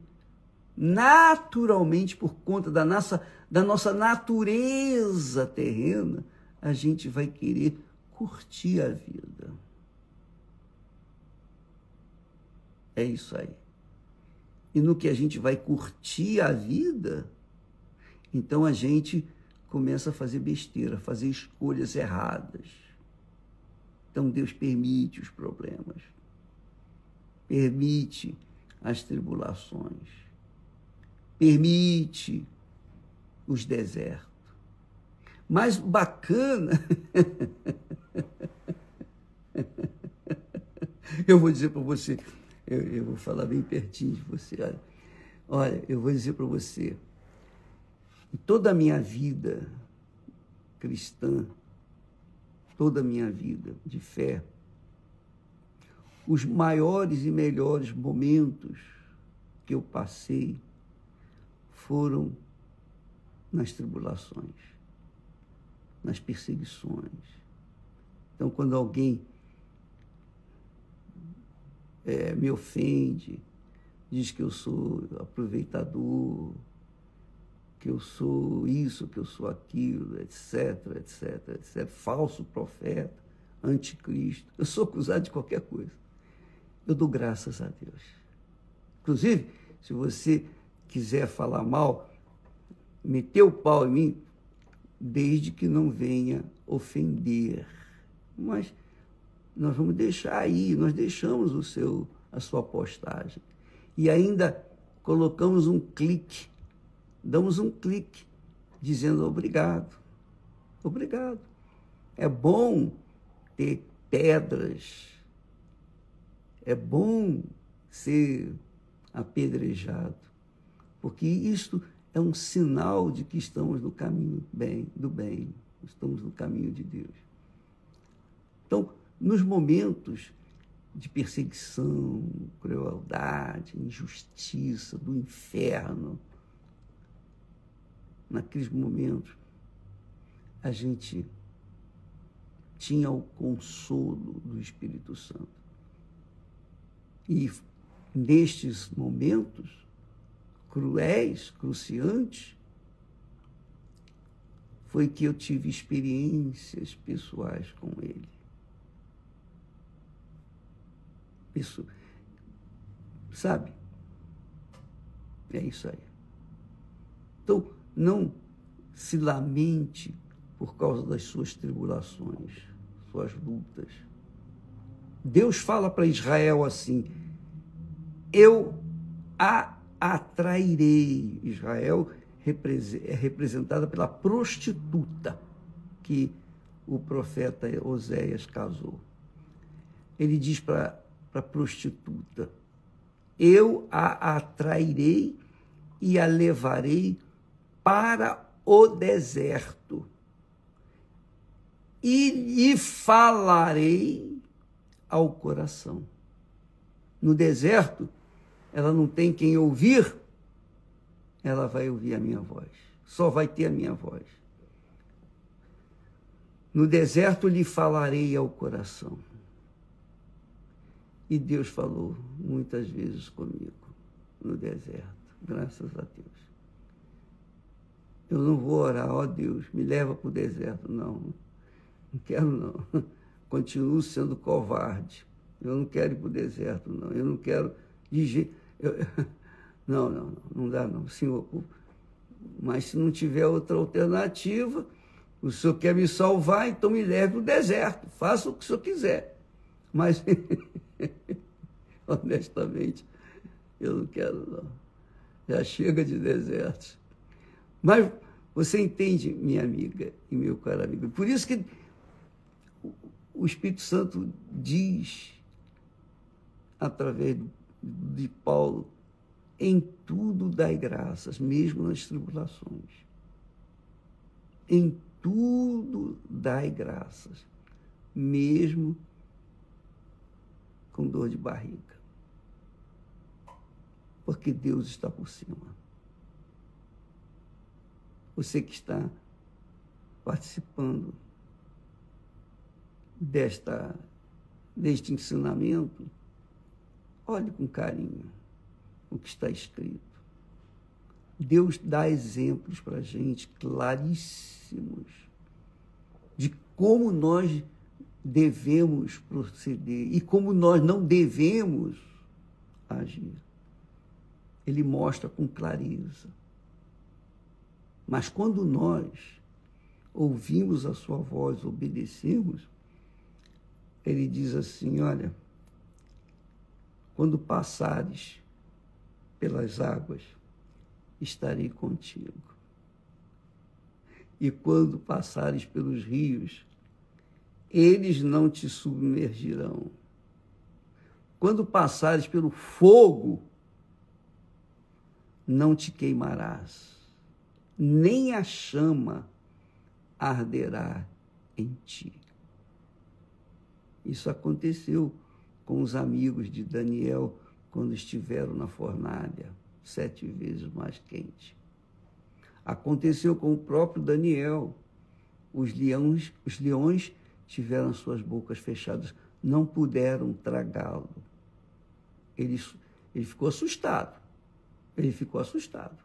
naturalmente, por conta da nossa natureza terrena, a gente vai querer curtir a vida. É isso aí. E no que a gente vai curtir a vida, então a gente começa a fazer besteira, a fazer escolhas erradas. Então Deus permite os problemas, permite as tribulações, permite os desertos. Mas bacana, eu vou dizer para você, eu vou falar bem pertinho de você, olha, eu vou dizer para você, em toda a minha vida cristã, toda a minha vida de fé, os maiores e melhores momentos que eu passei foram nas tribulações, nas perseguições. Então, quando alguém me ofende, diz que eu sou aproveitador, que eu sou isso, que eu sou aquilo, etc, etc, etc, falso profeta, anticristo, eu sou acusado de qualquer coisa. Eu dou graças a Deus. Inclusive, se você quiser falar mal, meter o pau em mim, desde que não venha ofender. Mas nós vamos deixar aí, nós deixamos a sua postagem. E ainda colocamos um clique, damos um clique, dizendo obrigado. Obrigado. É bom ter pedras, é bom ser apedrejado, porque isto é um sinal de que estamos no caminho do bem, estamos no caminho de Deus. Então, nos momentos de perseguição, crueldade, injustiça, do inferno, naqueles momentos, a gente tinha o consolo do Espírito Santo. E nestes momentos cruéis, cruciantes, foi que eu tive experiências pessoais com ele. Isso, sabe? É isso aí. Então, não se lamente por causa das suas tribulações, suas lutas. Deus fala para Israel assim: eu a atrairei. Israel é representada pela prostituta que o profeta Oséias casou. Ele diz para a prostituta: eu a atrairei e a levarei para o deserto e lhe falarei ao coração. No deserto, ela não tem quem ouvir, ela vai ouvir a minha voz. Só vai ter a minha voz. No deserto lhe falarei ao coração. E Deus falou muitas vezes comigo no deserto, graças a Deus. Eu não vou orar, ó Deus, me leva para o deserto. Não quero não. Continuo sendo covarde. Eu não quero ir para o deserto, não. Eu não quero de jeito... Não dá não. Senhor, mas se não tiver outra alternativa, o Senhor quer me salvar, então me leve para o deserto. Faça o que o Senhor quiser. Mas, honestamente, eu não quero não. Já chega de desertos. Mas você entende, minha amiga e meu caro amigo. Por isso que o Espírito Santo diz, através de Paulo, em tudo dai graças, mesmo nas tribulações. Em tudo dai graças, mesmo com dor de barriga. Porque Deus está por cima. Você que está participando deste ensinamento, olhe com carinho o que está escrito. Deus dá exemplos para a gente claríssimos de como nós devemos proceder e como nós não devemos agir. Ele mostra com clareza. Mas quando nós ouvimos a sua voz, obedecemos, ele diz assim: olha, quando passares pelas águas, estarei contigo. E quando passares pelos rios, eles não te submergirão. Quando passares pelo fogo, não te queimarás, nem a chama arderá em ti. Isso aconteceu com os amigos de Daniel quando estiveram na fornalha, 7 vezes mais quente. Aconteceu com o próprio Daniel. Os leões tiveram suas bocas fechadas, não puderam tragá-lo. Ele ficou assustado. Ele ficou assustado.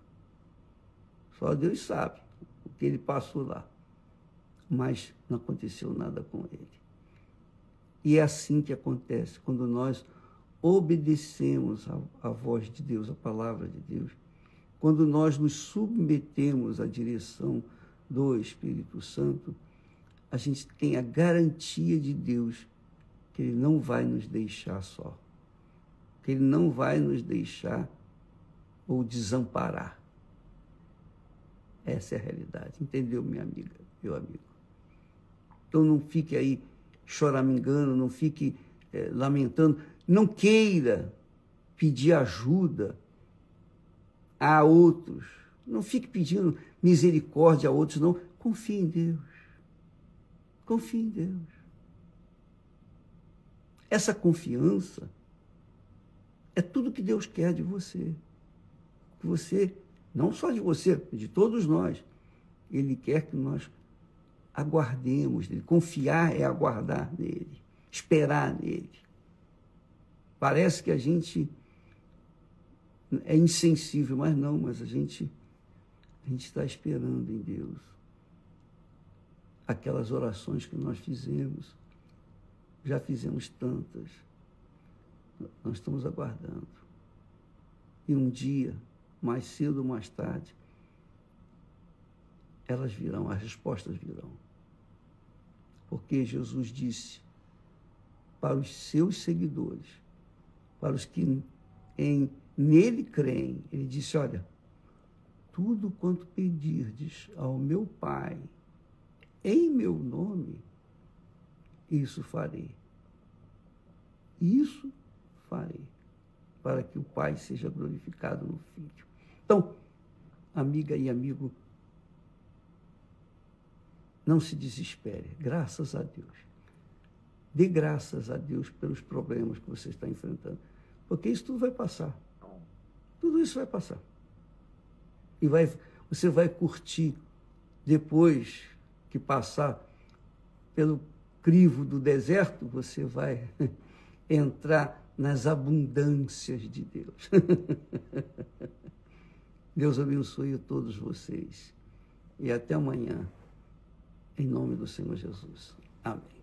Só Deus sabe o que ele passou lá. Mas não aconteceu nada com ele. E é assim que acontece quando nós obedecemos a voz de Deus, a palavra de Deus, quando nós nos submetemos à direção do Espírito Santo, a gente tem a garantia de Deus que Ele não vai nos deixar só, que Ele não vai nos deixar ou desamparar. Essa é a realidade. Entendeu, minha amiga, meu amigo? Então não fique aí choramingando, não fique lamentando, não queira pedir ajuda a outros. Não fique pedindo misericórdia a outros, não. Confie em Deus. Confie em Deus. Essa confiança é tudo que Deus quer de você. Que você, não só de você, de todos nós, Ele quer que nós aguardemos nele. Confiar é aguardar nele, esperar nele. Parece que a gente é insensível, mas não, mas a gente está esperando em Deus. Aquelas orações que nós fizemos, já fizemos tantas, nós estamos aguardando. E um dia, mais cedo ou mais tarde, elas virão, as respostas virão. Porque Jesus disse para os seus seguidores, para os que nele creem, ele disse, olha, tudo quanto pedirdes ao meu Pai, em meu nome, isso farei. Isso farei, para que o Pai seja glorificado no Filho. Então, amiga e amigo, não se desespere, graças a Deus. Dê graças a Deus pelos problemas que você está enfrentando, porque isso tudo vai passar. Tudo isso vai passar. E você vai curtir, depois que passar pelo crivo do deserto, você vai entrar nas abundâncias de Deus. Deus abençoe a todos vocês. E até amanhã, em nome do Senhor Jesus. Amém.